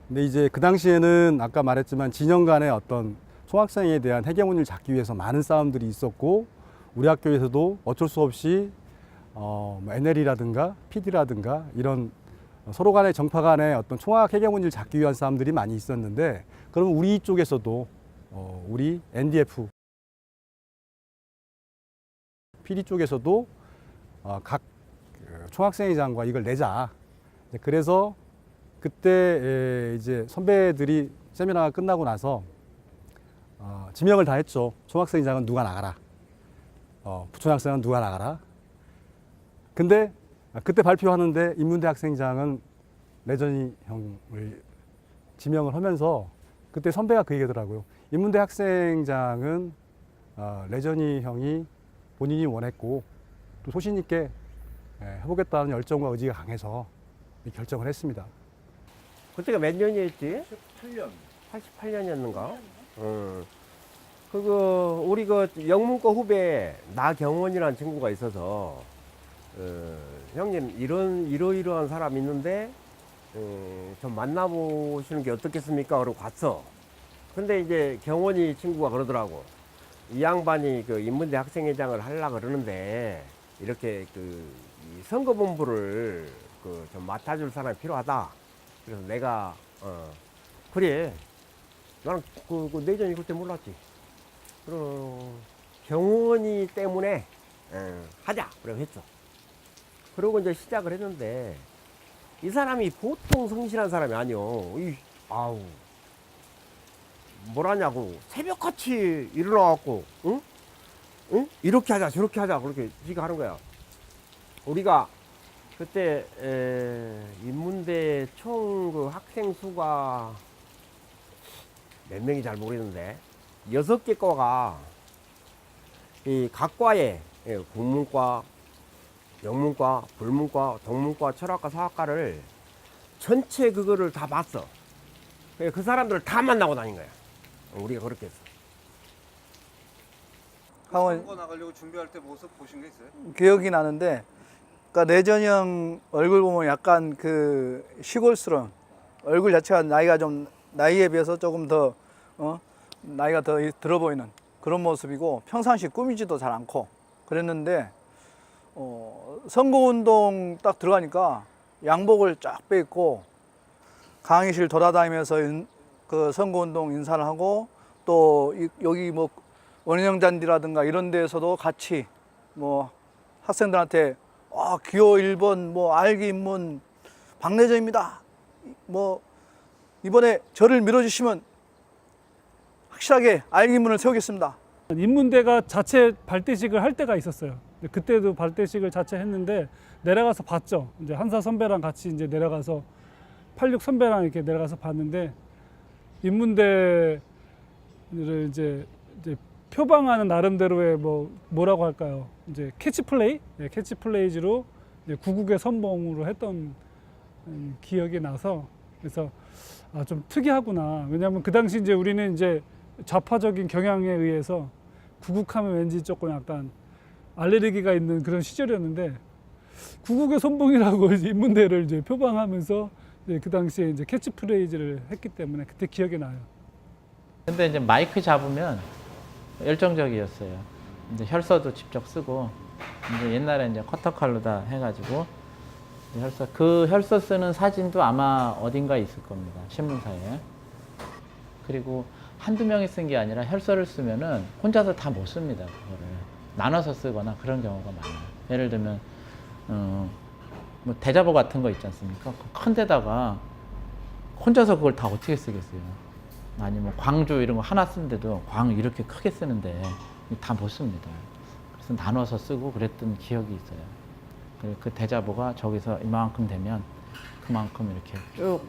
Speaker 10: 근데 이제 그 당시에는 아까 말했지만 진영 간의 어떤 총학생에 대한 해결문을 잡기 위해서 많은 싸움들이 있었고 우리 학교에서도 어쩔 수 없이 NL이라든가 PD라든가 이런 서로 간의 정파 간의 어떤 총학 해결문을 잡기 위한 싸움들이 많이 있었는데 그러면 우리 쪽에서도 우리 NDF PD 쪽에서도 각 총학생회장과 이걸 내자. 그래서 그때 이제 선배들이 세미나가 끝나고 나서 지명을 다 했죠. 총학생회장은 누가 나가라. 부총학생은 누가 나가라. 근데 그때 발표하는데 인문대 학생장은 레전이 형을 지명을 하면서 그때 선배가 그 얘기하더라고요. 인문대 학생장은 레전이 형이 본인이 원했고 또 소신 있게 해보겠다는 열정과 의지가 강해서 결정을 했습니다.
Speaker 25: 그때가 몇 년이었지?
Speaker 1: 88년.
Speaker 25: 88년이었는가? 우리 그 영문과 후배 나경원이라는 친구가 있어서 형님 이러이러한 사람 있는데 좀 만나보시는 게 어떻겠습니까? 그러고 갔어. 근데 이제 경원이 친구가 그러더라고. 이 양반이 그 인문대 학생회장을 하려고 그러는데 이렇게 이 선거본부를 좀 맡아줄 사람이 필요하다. 그래서 내가 그래. 나는 그 내전이 그때 몰랐지. 그럼 경원이 때문에 하자. 그래 했죠. 그러고 이제 시작을 했는데 이 사람이 보통 성실한 사람이 아니요. 아우 뭐라냐고 새벽같이 일어나갖고 응? 이렇게 하자 저렇게 하자 그렇게 지가 하는 거야. 우리가 그때 인문대 총 그 학생 수가 몇 명이 잘 모르겠는데 6개 과가 이 각 과에 국문과, 영문과, 불문과, 동문과, 철학과, 사학과를 전체 그거를 다 봤어. 그 사람들을 다 만나고 다닌 거야. 우리가 그렇게 했어.
Speaker 11: 선거 나가려고 준비할 때 모습 보신 게 있어요?
Speaker 7: 기억이 나는데, 그러니까 내전형 얼굴 보면 약간 그 시골스러운 얼굴 자체가 나이에 비해서 조금 더 나이가 더 들어 보이는 그런 모습이고 평상시 꾸미지도 잘 않고 그랬는데 선거운동 딱 들어가니까 양복을 쫙 빼입고 강의실 돌아다니면서 그 선거운동 인사를 하고 또 여기 뭐 원형 잔디라든가 이런 데에서도 같이 뭐 학생들한테 기호 1번 뭐 알기 인문 박내전입니다. 뭐 이번에 저를 밀어주시면 확실하게 알기 인문을 세우겠습니다.
Speaker 26: 인문대가 자체 발대식을 할 때가 있었어요. 그때도 발대식을 자체 했는데 내려가서 봤죠. 이제 한사 선배랑 같이 이제 내려가서 86 선배랑 이렇게 내려가서 봤는데 인문대를 이제 표방하는 나름대로의 뭐라고 할까요? 이제 캐치플레이, 캐치플레이즈로 구국의 선봉으로 했던 기억이 나서 그래서 좀 특이하구나. 왜냐하면 그 당시 이제 우리는 이제 좌파적인 경향에 의해서 구국하면 왠지 조금 약간 알레르기가 있는 그런 시절이었는데 구국의 선봉이라고 이제 인문대를 이제 표방하면서 이제 그 당시에 이제 캐치프레이즈를 했기 때문에 그때 기억이 나요.
Speaker 5: 근데 이제 마이크 잡으면 열정적이었어요. 이제 혈서도 직접 쓰고 이제 옛날에 이제 커터칼로 다 해가지고 혈서, 그 혈서 쓰는 사진도 아마 어딘가 있을 겁니다. 신문사에. 그리고 한두 명이 쓴 게 아니라 혈서를 쓰면은 혼자서 다 못 씁니다. 그거를 나눠서 쓰거나 그런 경우가 많아요. 예를 들면 뭐 대자보 같은 거 있지 않습니까? 큰 데다가 혼자서 그걸 다 어떻게 쓰겠어요? 아니면 광주 이런 거 하나 쓰는데도 광 이렇게 크게 쓰는데 다 못 씁니다. 그래서 나눠서 쓰고 그랬던 기억이 있어요. 그 대자보가 저기서 이만큼 되면 그만큼 이렇게 쭉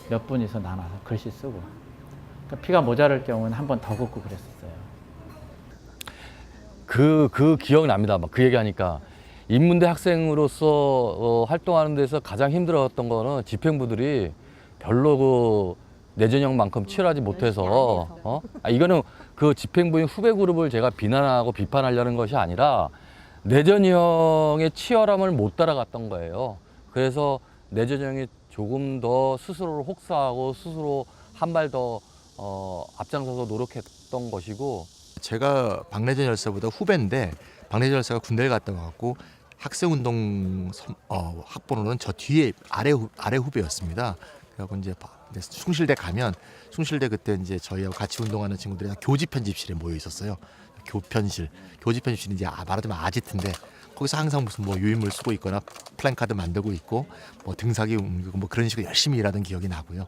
Speaker 5: 몇 분이서 나눠서 글씨 쓰고, 그러니까 피가 모자랄 경우는 한 번 더 긋고 그랬었어요.
Speaker 23: 그 기억납니다. 막 그 얘기하니까 인문대 학생으로서 활동하는 데서 가장 힘들었던 거는 집행부들이 별로 그 내전형만큼 치열하지 못해서 이거는 그 집행부인 후배 그룹을 제가 비난하고 비판하려는 것이 아니라 내전형의 치열함을 못 따라갔던 거예요. 그래서 내전형이 조금 더 스스로를 혹사하고 스스로 한 발 더 앞장서서 노력했던 것이고,
Speaker 22: 제가 박내전 열사보다 후배인데 박내전 열사가 군대를 갔다 와갖고 학생운동 학번으로는 저 뒤에 아래 후배였습니다. 그래갖고 이제 숭실대 가면 숭실대 그때 이제 저희하고 같이 운동하는 친구들이 교집 편집실에 모여 있었어요. 교집 편집실이 이제 말하자면 아지트인데 거기서 항상 무슨 뭐 유인물 쓰고 있거나 플랜카드 만들고 있고 뭐 등사기 옮기고 뭐 그런 식으로 열심히 일하던 기억이 나고요.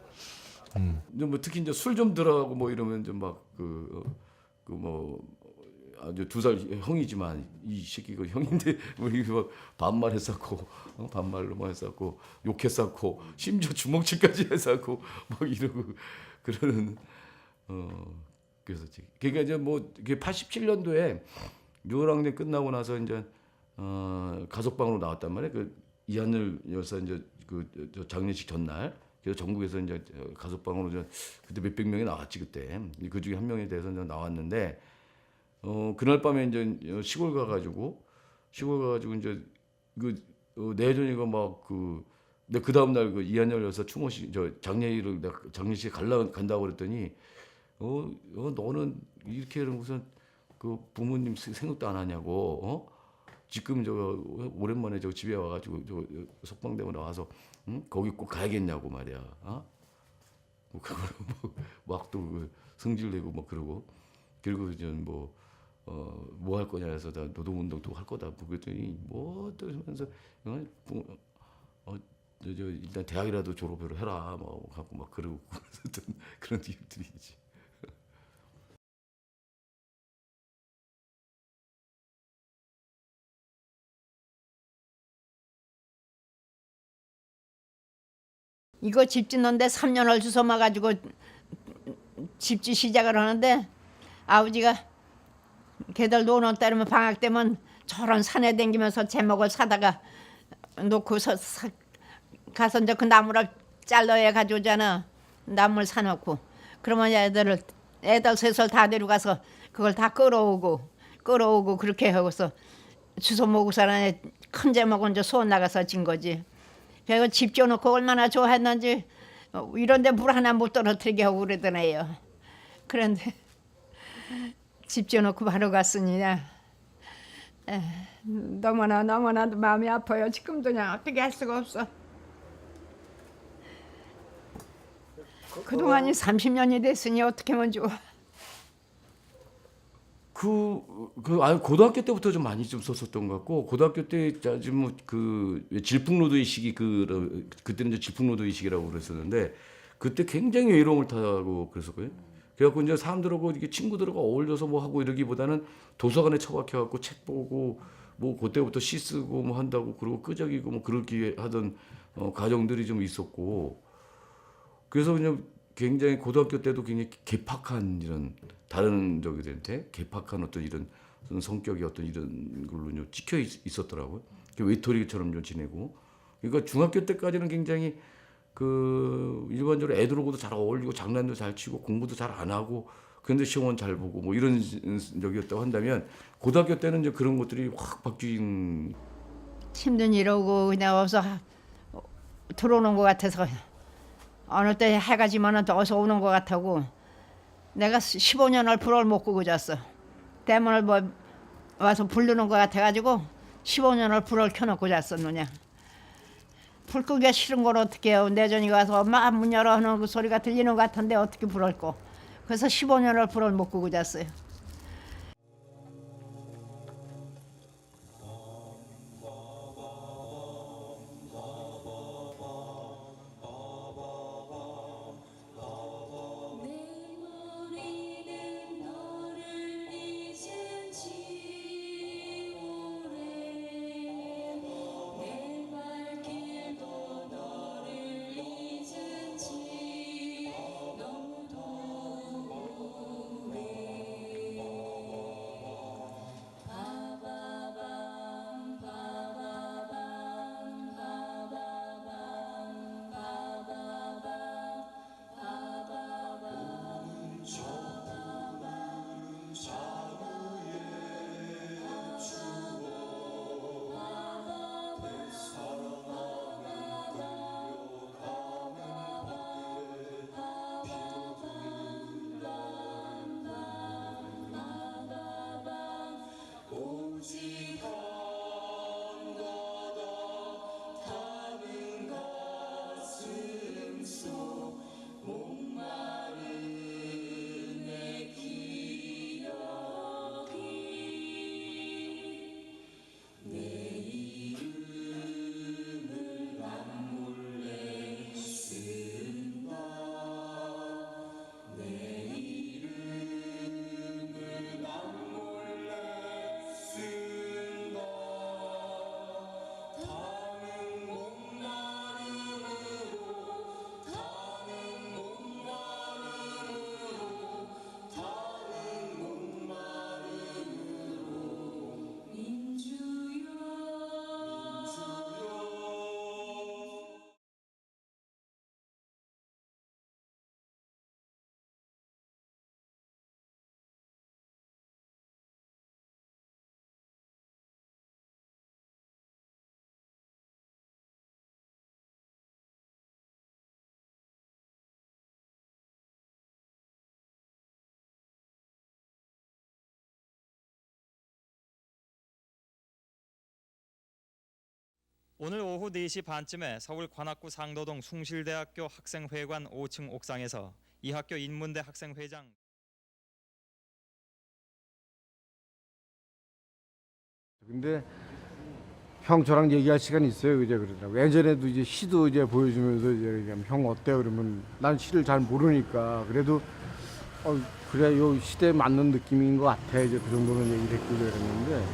Speaker 6: 뭐 특히 이제 술 좀 들어가고 뭐 이러면 좀 막 뭐 아주 2살 형이지만 이 새끼가 형인데 우리 막 반말했었고 반말로 뭐 했었고 욕했었고 심지어 주먹질까지 했었고 막 이러고 그러는 그래서 그러니까 이제 뭐 87년도에 6학년 끝나고 나서 이제 가석방으로 나왔단 말이에요. 그 이한열 열사 이제 그 장례식 전날. 그래서 전국에서 이제 가석방으로 이제 그때 몇백 명이 나왔지 그때. 그 중에 한 명에 대해서 이제 나왔는데 그날 밤에 이제 시골 가가지고 이제 그 내전이가 막 근데 그 다음 날 그 이한열 여사 추모식 장례식을 내가 장례식에 간다고 그랬더니 너는 이렇게 무슨 그 부모님 생각도 안 하냐고 지금 오랜만에 집에 와가지고 석방되고 나와서 거기 꼭 가야겠냐고 말이야. 그걸 막 또 성질내고 막 그러고 그리고 이제 뭐 할 거냐 해서 나 노동운동도 할 거다. 그랬더니 뭐 또 하면서 일단 대학이라도 졸업을 해라 뭐 하고 막 그러고 그런 일들이지.
Speaker 9: 이거 집 짓는데 3년을 주워마 가지고 집지 시작을 하는데 아버지가 걔들 노는 때면 방학 때면 저런 산에 댕기면서 제목을 사다가 놓고서 가서 이제 그 나무를 잘라야 가져오잖아. 나무를 사놓고 그러면 애들 셋을 다 데려가서 그걸 다 끌어오고 그렇게 하고서 주워 먹고서는 큰 제목은 이제 소원 나가서 진 거지. 그리고 집 지어놓고 얼마나 좋아했는지 이런데 물 하나 못 떨어뜨리게 하고 그러더네요. 그런데 집 지어놓고 바로 갔으니 너무나도 마음이 아파요. 지금도 그냥 어떻게 할 수가 없어. 그동안이 30년이 됐으니 어떻게 하면 좋아.
Speaker 6: 고등학교 때부터 좀 많이 좀 썼었던 것 같고 고등학교 때 지금 그 질풍노도의 시기 그때는 이제 질풍노도의 시기라고 그랬었는데 그때 굉장히 외로움을 타고 그랬었거든요. 그래갖고 이제 사람들하고 이렇게 친구들하고 어울려서 뭐 하고 이러기보다는 도서관에 처박혀갖고 책 보고 뭐 그때부터 시 쓰고 뭐 한다고 그러고 끄적이고 뭐 그렇게 하던 과정들이 좀 있었고 그래서 그냥 굉장히 고등학교 때도 굉장히 개팍한 이런 다른 저기들한테 개팍한 어떤 이런 성격이 어떤 이런 걸로 좀 찍혀 있었더라고요. 외톨이처럼 좀 지내고. 그러니까 중학교 때까지는 굉장히 그 일반적으로 애들하고도 잘 어울리고 장난도 잘 치고 공부도 잘 안 하고 근데 시험은 잘 보고 뭐 이런 적이었다고 한다면 고등학교 때는 이제 그런 것들이 확 바뀐.
Speaker 9: 힘든 일하고 그냥 어서 들어오는 것 같아서 어느 때 해가 지면은 또 어서 오는 것 같다고 내가 15년을 불을 못 끄고 잤어. 대문을 뭐 와서 부르는 것 같아가지고 15년을 불을 켜놓고 잤었느냐. 불 끄기가 싫은 걸 어떻게 해요. 내전이가 와서 엄마 문 열어 하는 그 소리가 들리는 것 같은데 어떻게 불을 꺼. 그래서 15년을 불을 못 끄고 잤어요.
Speaker 13: 오늘 오후 4시 반쯤에 서울 관악구 상도동 숭실대학교 학생회관 5층 옥상에서 이 학교 인문대 학생회장
Speaker 25: 근데 형 저랑 얘기할 시간이 있어요. 이제 그러더라고. 예전에도 이제 시도 이제 보여주면서 이제 형 어때 그러면 난 시를 잘 모르니까 그래도 그래 요 시대에 맞는 느낌인 것 같아. 이제 그 정도는 얘기를 했고 그랬는데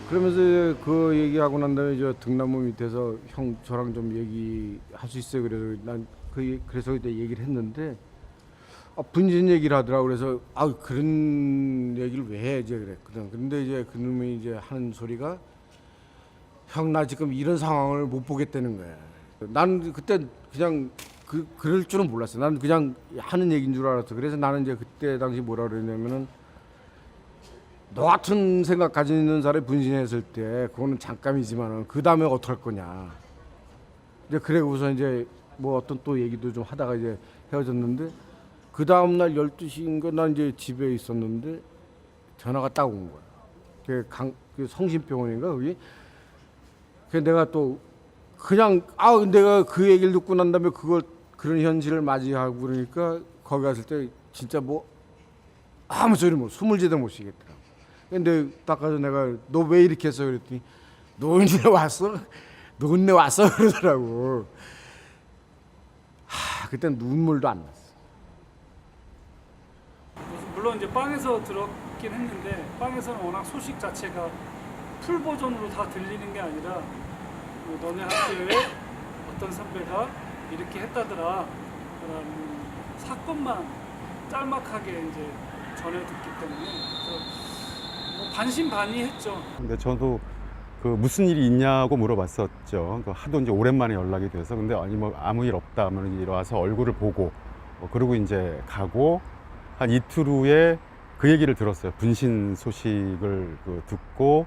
Speaker 25: 그러면서 그 얘기하고 난 다음에 저 등나무 밑에서 형 저랑 좀 얘기할 수 있어요. 그래서 난 그래서 그때 얘기를 했는데 분진 얘기를 하더라고. 그래서 그런 얘기를 왜 해 이제 그랬거든. 근데 이제 그놈이 이제 하는 소리가 형 나 지금 이런 상황을 못 보겠다는 거야. 난 그때 그냥 그럴 줄은 몰랐어. 난 그냥 하는 얘기인 줄 알았어. 그래서 나는 이제 그때 당시 뭐라 그랬냐면은 너 같은 생각 가지는 사람이 분신했을 때 그거는 잠깐이지만은 그 다음에 어떡할 거냐. 이제 그래고서 이제 뭐 어떤 또 얘기도 좀 하다가 이제 헤어졌는데 그 다음 날 12시인가 난 이제 집에 있었는데 전화가 딱 온 거야. 그 성심병원인가 거기. 그래서 내가 또 그냥 내가 그 얘기를 듣고 난 다음에 그런 현실을 맞이하고 그러니까 거기 갔을 때 진짜 뭐 아무 소리 못 숨을 제대로 못 쉬겠더라고. 근데 딱 가서 내가 너 왜 이렇게 했어 그랬더니 노인네 왔어? 노인네 왔어? 그러더라고. 그땐 눈물도 안 났어.
Speaker 26: 물론 이제 빵에서 들었긴 했는데 빵에서는 워낙 소식 자체가 풀 버전으로 다 들리는 게 아니라 뭐 너네 학교에 어떤 선배가 이렇게 했다더라 라는 사건만 짤막하게 이제 전해 듣기 때문에 그래서 뭐 반신반의했죠.
Speaker 10: 근데 저도 그 무슨 일이 있냐고 물어봤었죠. 하도 이제 오랜만에 연락이 돼서 근데 아니 뭐 아무 일 없다 하면 이제 와서 얼굴을 보고 그러고 이제 가고 한 이틀 후에 그 얘기를 들었어요. 분신 소식을 듣고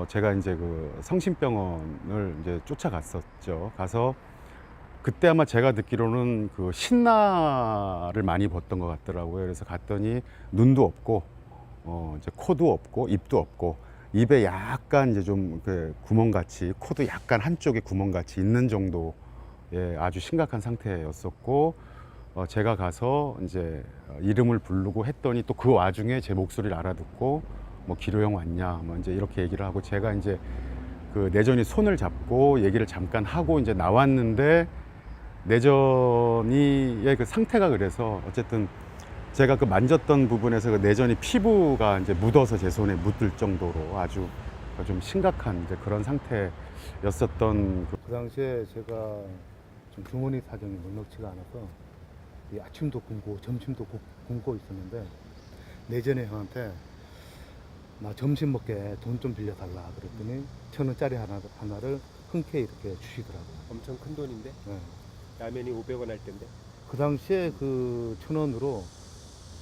Speaker 10: 제가 이제 그 성심병원을 이제 쫓아갔었죠. 가서 그때 아마 제가 듣기로는 그 신나를 많이 벗던 것 같더라고요. 그래서 갔더니 눈도 없고 이제 코도 없고 입도 없고 입에 약간 이제 좀 그 구멍같이 코도 약간 한쪽에 구멍같이 있는 정도의 아주 심각한 상태였었고 제가 가서 이제 이름을 부르고 했더니 또 그 와중에 제 목소리를 알아듣고 뭐 기로형 왔냐 뭐 이제 이렇게 얘기를 하고 제가 이제 그 내전이 손을 잡고 얘기를 잠깐 하고 이제 나왔는데 내전이의 그 상태가 그래서 어쨌든 제가 그 만졌던 부분에서 그 내전이 피부가 이제 묻어서 제 손에 묻을 정도로 아주 좀 심각한 이제 그런 상태였었던 그 당시에 제가 좀 주머니 사정이 넉넉치가 않아서 이 아침도 굶고 점심도 굶고 있었는데 내전에 형한테 나 점심 먹게 돈 좀 빌려달라 그랬더니 1,000원짜리 하나를 흔쾌히 이렇게 주시더라고요.
Speaker 14: 엄청 큰 돈인데?
Speaker 10: 네.
Speaker 14: 라면이 500원 할 텐데?
Speaker 10: 그 당시에 그 1,000원으로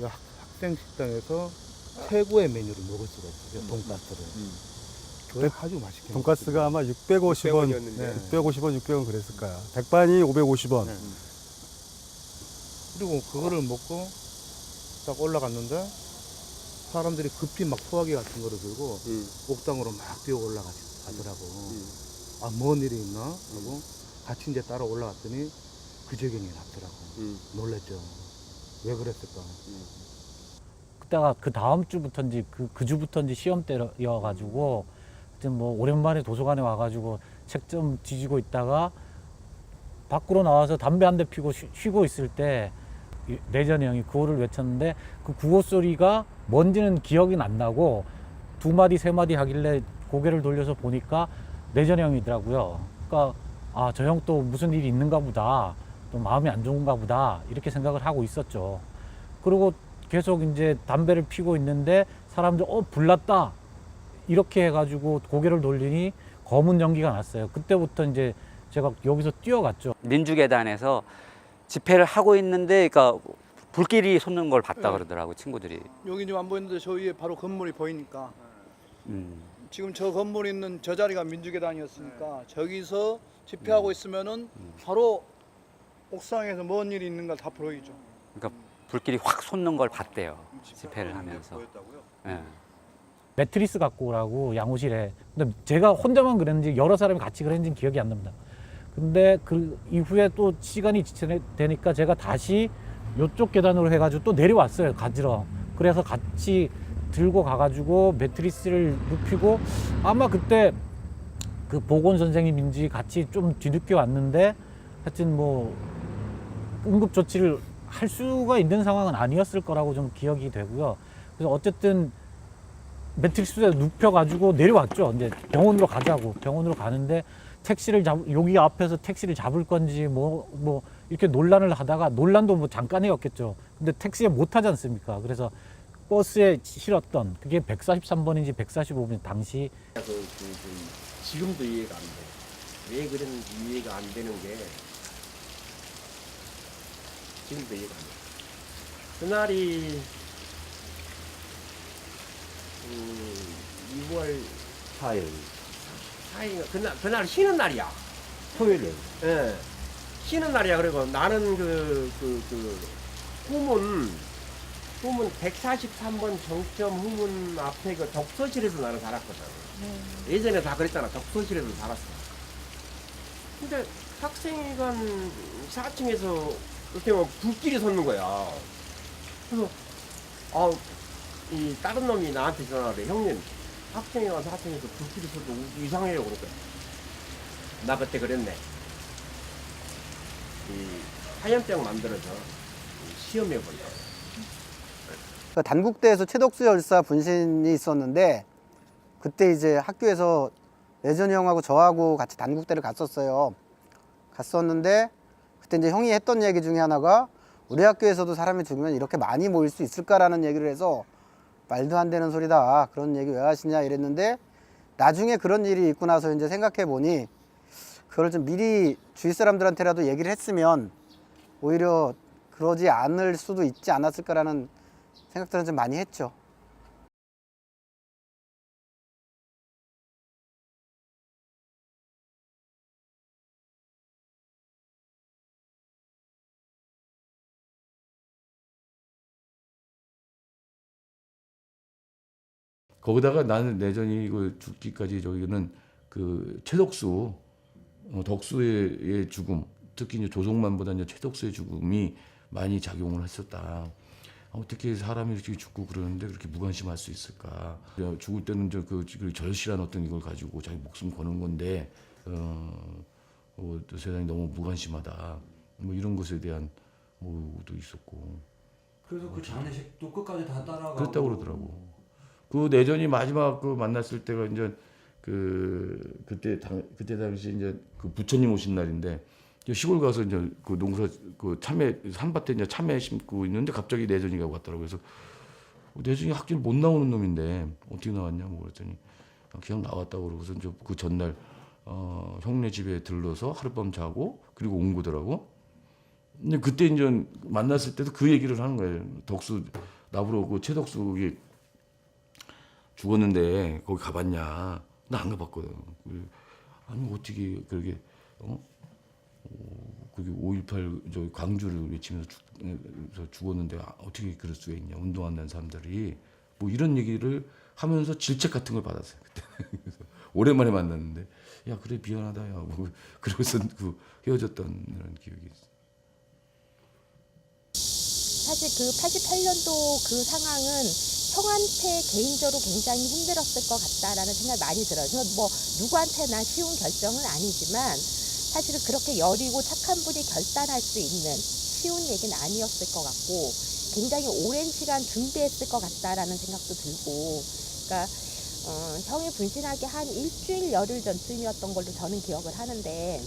Speaker 10: 학생 식당에서 최고의 메뉴를 먹을 수가 있어요. 돈가스를. 그걸 아주 맛있게 돈가스가 아마 650원, 650원, 600원 그랬을 거야. 백반이 550원. 그리고 그거를 먹고 딱 올라갔는데 사람들이 급히 막 소화기 같은 거를 들고 옥상으로 막 뛰어 올라가더라고. 아, 뭔 일이 있나 하고 같이 이제 따라 올라갔더니 그 적용이 났더라고. 놀랬죠. 왜 그랬을까?
Speaker 5: 그때가 그 다음 주부터인지 그 주부터인지 시험 때여가지고 뭐 오랜만에 도서관에 와가지고 책 좀 뒤지고 있다가 밖으로 나와서 담배 한 대 피고 쉬고 있을 때 내전이 형이 구호를 외쳤는데 그 구호 소리가 뭔지는 기억이 안 나고 2마디 3마디 하길래 고개를 돌려서 보니까 내전이 형이더라고요. 그러니까 아, 저 형 또 무슨 일이 있는가 보다, 또 마음이 안 좋은가 보다 이렇게 생각을 하고 있었죠. 그리고 계속 이제 담배를 피고 있는데 사람들 불났다 이렇게 해가지고 고개를 돌리니 검은 연기가 났어요. 그때부터 이제 제가 여기서 뛰어갔죠.
Speaker 15: 민주계단에서 집회를 하고 있는데, 그러니까 불길이 솟는 걸 봤다 그러더라고 친구들이.
Speaker 7: 여기 지금 안 보이는데 저 위에 바로 건물이 보이니까. 지금 저 건물 있는 저 자리가 민주계단이었으니까 저기서 집회하고 있으면은 바로 옥상에서 뭔 일이 있는가 다 보이죠.
Speaker 15: 그러니까 불길이 확 솟는 걸 봤대요. 집회를 하면서. 예.
Speaker 5: 매트리스 갖고 오라고 양호실에. 근데 제가 혼자만 그랬는지 여러 사람이 같이 그랬는지 기억이 안 납니다. 근데 그 이후에 또 시간이 지체되니까 제가 다시 이쪽 계단으로 해가지고 또 내려왔어요. 가지러. 그래서 같이 들고 가가지고 매트리스를 눕히고 아마 그때 그 보건 선생님인지 같이 좀 뒤늦게 왔는데 하여튼 뭐 응급 조치를 할 수가 있는 상황은 아니었을 거라고 좀 기억이 되고요. 그래서 어쨌든 매트리스에 눕혀가지고 내려왔죠. 이제 병원으로 가자고. 병원으로 가는데 택시를 여기 앞에서 택시를 잡을 건지 뭐 이렇게 논란을 하다가 논란도 뭐 잠깐이었겠죠. 근데 택시에 못 타지 않습니까? 그래서 버스에 실었던 그게 143번인지 145번 당시.
Speaker 14: 지금도 이해가 안 돼. 왜 그랬는지 이해가 안 되는 게 지금도 이해가 안 돼. 그날이 2월 4일. 그날 쉬는 날이야. 토요일은. 예. 쉬는 날이야. 그리고 나는 후문 143번 정점 후문 앞에 그 독서실에서 나는 살았거든. 예전에 다 그랬잖아. 독서실에서 살았어. 근데 학생회관 4층에서 이렇게 막 불길이 솟는 거야. 그래서 이 다른 놈이 나한테 전화를 해. 형님, 학생회관 4층에서 불길이 솟고 이상해요. 그럴 거야. 나 그때 그랬네. 이 화염병 만들어서 시험해보려고.
Speaker 16: 단국대에서 최덕수 열사 분신이 있었는데 그때 이제 학교에서 내전이 형하고 저하고 같이 단국대를 갔었어요. 갔었는데 그때 이제 형이 했던 얘기 중에 하나가 우리 학교에서도 사람이 죽으면 이렇게 많이 모일 수 있을까라는 얘기를 해서 말도 안 되는 소리다. 그런 얘기 왜 하시냐 이랬는데 나중에 그런 일이 있고 나서 이제 생각해 보니 그걸 좀 미리 주위 사람들한테라도 얘기를 했으면 오히려 그러지 않을 수도 있지 않았을까라는 생각들은 좀 많이 했죠.
Speaker 6: 거기다가 나는 내전이 그 죽기까지 저기는 그 최덕수 덕수의 죽음, 특히 이제 조성만보다 이제 최덕수의 죽음이 많이 작용을 했었다. 어떻게 사람이 이렇게 죽고 그러는데 그렇게 무관심할 수 있을까? 죽을 때는 그 절실한 어떤 이걸 가지고 자기 목숨 거는 건데 또 세상이 너무 무관심하다. 뭐 이런 것에 대한 뭐도 있었고.
Speaker 2: 그래서 그 장례식도 끝까지 다 따라가고.
Speaker 6: 그랬다고 그러더라고. 그 내전이 마지막 그 만났을 때가 이제 그때 당시 이제 그 부처님 오신 날인데 시골 가서 이제 그 농사 그 참외 산밭에 이제 참외 심고 있는데 갑자기 내전이가 왔더라고요. 그래서 내전이 학교를 못 나오는 놈인데 어떻게 나왔냐고 그랬더니 그냥 나왔다고 그러고서 이제 그 전날 형네 집에 들러서 하룻밤 자고 그리고 온 거더라고. 근데 그때 이제 만났을 때도 그 얘기를 하는 거예요. 덕수 나보러 그 최덕수 죽었는데 거기 가봤냐? 나 안 가봤거든. 아니 어떻게 그렇게 그게 5.18 저 광주를 외치면서 죽었는데 어떻게 그럴 수가 있냐? 운동한다는 사람들이 뭐 이런 얘기를 하면서 질책 같은 걸 받았어요. 그때 오랜만에 만났는데 야 그래 미안하다 야 뭐 그러고서 그 헤어졌던 그런 기억이 있어.
Speaker 17: 사실 그 88년도 그 상황은 형한테 개인적으로 굉장히 힘들었을 것 같다라는 생각이 많이 들어요. 뭐 누구한테나 쉬운 결정은 아니지만 사실은 그렇게 여리고 착한 분이 결단할 수 있는 쉬운 얘기는 아니었을 것 같고 굉장히 오랜 시간 준비했을 것 같다라는 생각도 들고 그러니까 형이 분신하기 한 일주일 열흘 전쯤이었던 걸로 저는 기억을 하는데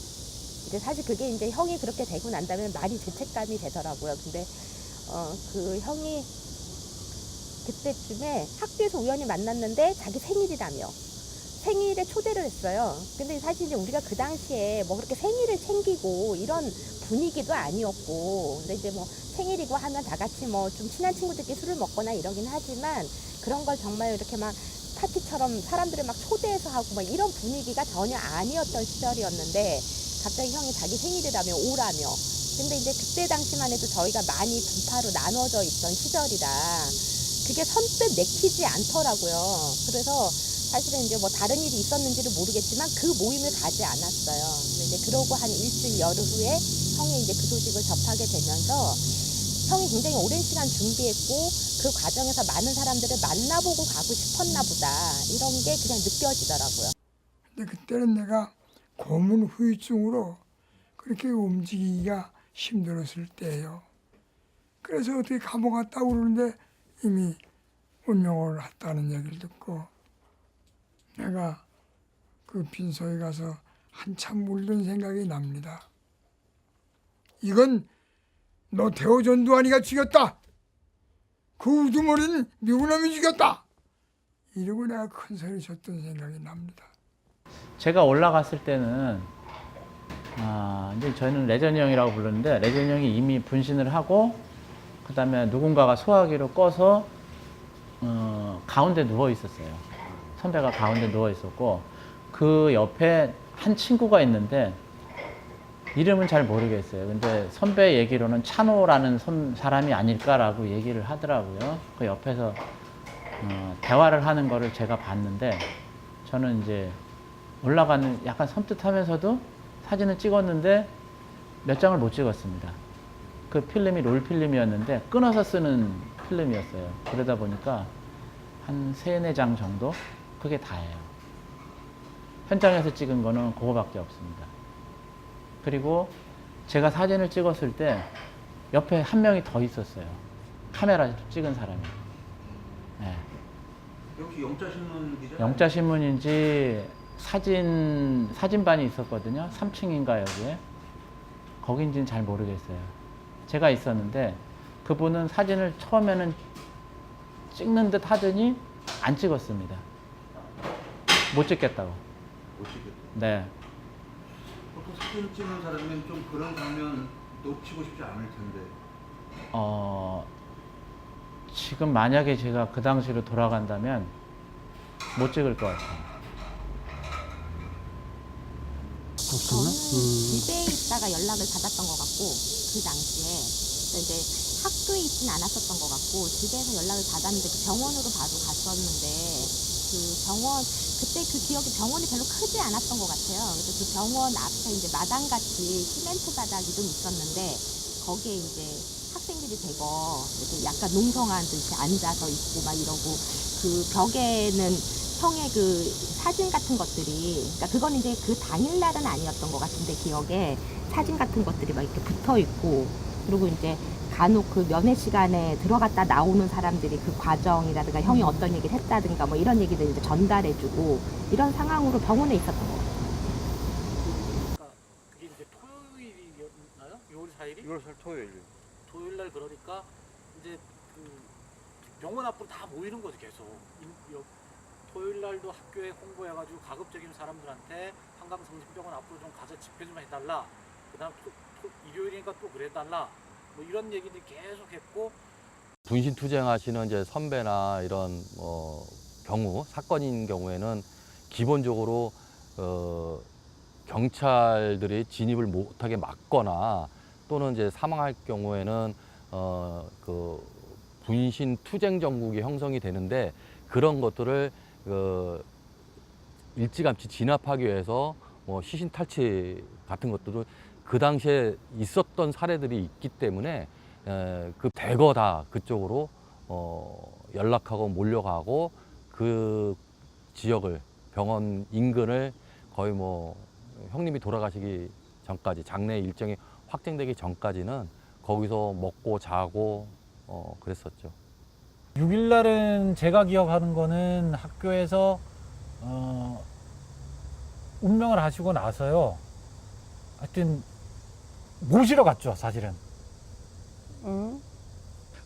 Speaker 17: 이제 사실 그게 이제 형이 그렇게 되고 난 다음에 많이 죄책감이 되더라고요. 근데 그 형이 그때쯤에 학교에서 우연히 만났는데 자기 생일이라며 생일에 초대를 했어요. 근데 사실 이제 우리가 그 당시에 뭐 그렇게 생일을 챙기고 이런 분위기도 아니었고 근데 이제 뭐 생일이고 하면 다 같이 뭐 좀 친한 친구들끼리 술을 먹거나 이러긴 하지만 그런 걸 정말 이렇게 막 파티처럼 사람들을 막 초대해서 하고 막 이런 분위기가 전혀 아니었던 시절이었는데 갑자기 형이 자기 생일이라며 오라며 근데 이제 그때 당시만 해도 저희가 많이 분파로 나눠져 있던 시절이라 그게 선뜻 내키지 않더라고요. 그래서 사실은 이제 뭐 다른 일이 있었는지를 모르겠지만 그 모임을 가지 않았어요. 근데 이제 그러고 한 일주일 열흘 후에 형이 이제 그 소식을 접하게 되면서 형이 굉장히 오랜 시간 준비했고 그 과정에서 많은 사람들을 만나보고 가고 싶었나 보다 이런 게 그냥 느껴지더라고요.
Speaker 4: 근데 그때는 내가 고문 후유증으로 그렇게 움직이기가 힘들었을 때예요. 그래서 어떻게 감옥 갔다고 그러는데 이미 운명을 했다는 얘기를 듣고 내가 그 빈소에 가서 한참 울던 생각이 납니다. 이건 노태우 전두환이가 죽였다. 그 우두머리는 미국 놈이 죽였다. 이러고 내가 큰 소리 쳤던 생각이 납니다.
Speaker 5: 제가 올라갔을 때는 이제 저희는 레전이 형이라고 부르는데 레전이 형이 이미 분신을 하고 그 다음에 누군가가 소화기로 꺼서 가운데 누워 있었어요. 선배가 가운데 누워 있었고 그 옆에 한 친구가 있는데 이름은 잘 모르겠어요. 근데 선배 얘기로는 찬호라는 사람이 아닐까라고 얘기를 하더라고요. 그 옆에서 대화를 하는 거를 제가 봤는데 저는 이제 올라가는 약간 섬뜩하면서도 사진을 찍었는데 몇 장을 못 찍었습니다. 그 필름이 롤 필름이었는데 끊어서 쓰는 필름이었어요. 그러다 보니까 한 3-4장 정도? 그게 다예요. 현장에서 찍은 거는 그거밖에 없습니다. 그리고 제가 사진을 찍었을 때 옆에 한 명이 더 있었어요. 카메라 찍은 사람이. 네.
Speaker 2: 역시 영자신문 기자?
Speaker 5: 영자신문인지 사진반이 있었거든요. 3층인가 여기에. 거긴지는 잘 모르겠어요. 제가 있었는데 그분은 사진을 처음에는 찍는 듯 하더니 안 찍었습니다. 못 찍겠다고.
Speaker 2: 못 찍겠다.
Speaker 5: 네.
Speaker 2: 보통 사진 찍는 사람이면 좀 그런 장면 놓치고 싶지 않을 텐데.
Speaker 5: 지금 만약에 제가 그 당시로 돌아간다면 못 찍을 것 같아요.
Speaker 17: 저는 집에 있다가 연락을 받았던 것 같고 그 당시에 이제 학교에 있진 않았었던 것 같고 집에서 연락을 받았는데 그 병원으로 바로 갔었는데 그 병원 그때 그 기억이 병원이 별로 크지 않았던 것 같아요. 그래서 그 병원 앞에 이제 마당같이 시멘트 바닥이 좀 있었는데 거기에 이제 학생들이 대거 이렇게 약간 농성한 듯이 앉아서 있고 막 이러고 그 벽에는 형의 그 사진 같은 것들이, 그러니까 그건 이제 그 당일날은 아니었던 것 같은데 기억에 사진 같은 것들이 막 이렇게 붙어 있고, 그리고 이제 간혹 그 면회 시간에 들어갔다 나오는 사람들이 그 과정이라든가 형이 어떤 얘기를 했다든가 뭐 이런 얘기들 이제 전달해주고 이런 상황으로 병원에 있었던 것 같아요.
Speaker 12: 그게 이제 토요일이었나요? 6월 4일이?
Speaker 2: 6월 4일 토요일.
Speaker 12: 토요일 날 그러니까 이제 그 병원 앞으로 다 모이는 거죠 계속. 토요일 날도 학교에 홍보해가지고 가급적이면 사람들한테 한강성심병원 앞으로 좀 가서 집회 좀 해달라. 그다음 또 일요일이니까 또 그래달라. 뭐 이런 얘기들 계속 했고.
Speaker 23: 분신 투쟁하시는 이제 선배나 이런 경우 사건인 경우에는 기본적으로 경찰들이 진입을 못하게 막거나 또는 이제 사망할 경우에는 그 분신 투쟁 정국이 형성이 되는데 그런 것들을 일찌감치 진압하기 위해서 뭐 시신 탈취 같은 것들도 그 당시에 있었던 사례들이 있기 때문에 그 대거 다 그쪽으로 연락하고 몰려가고 그 지역을 병원 인근을 거의 뭐 형님이 돌아가시기 전까지 장례 일정이 확정되기 전까지는 거기서 먹고 자고 그랬었죠.
Speaker 12: 6일 날은 제가 기억하는 거는 학교에서 운명을 하시고 나서요. 하여튼 모시러 갔죠, 사실은.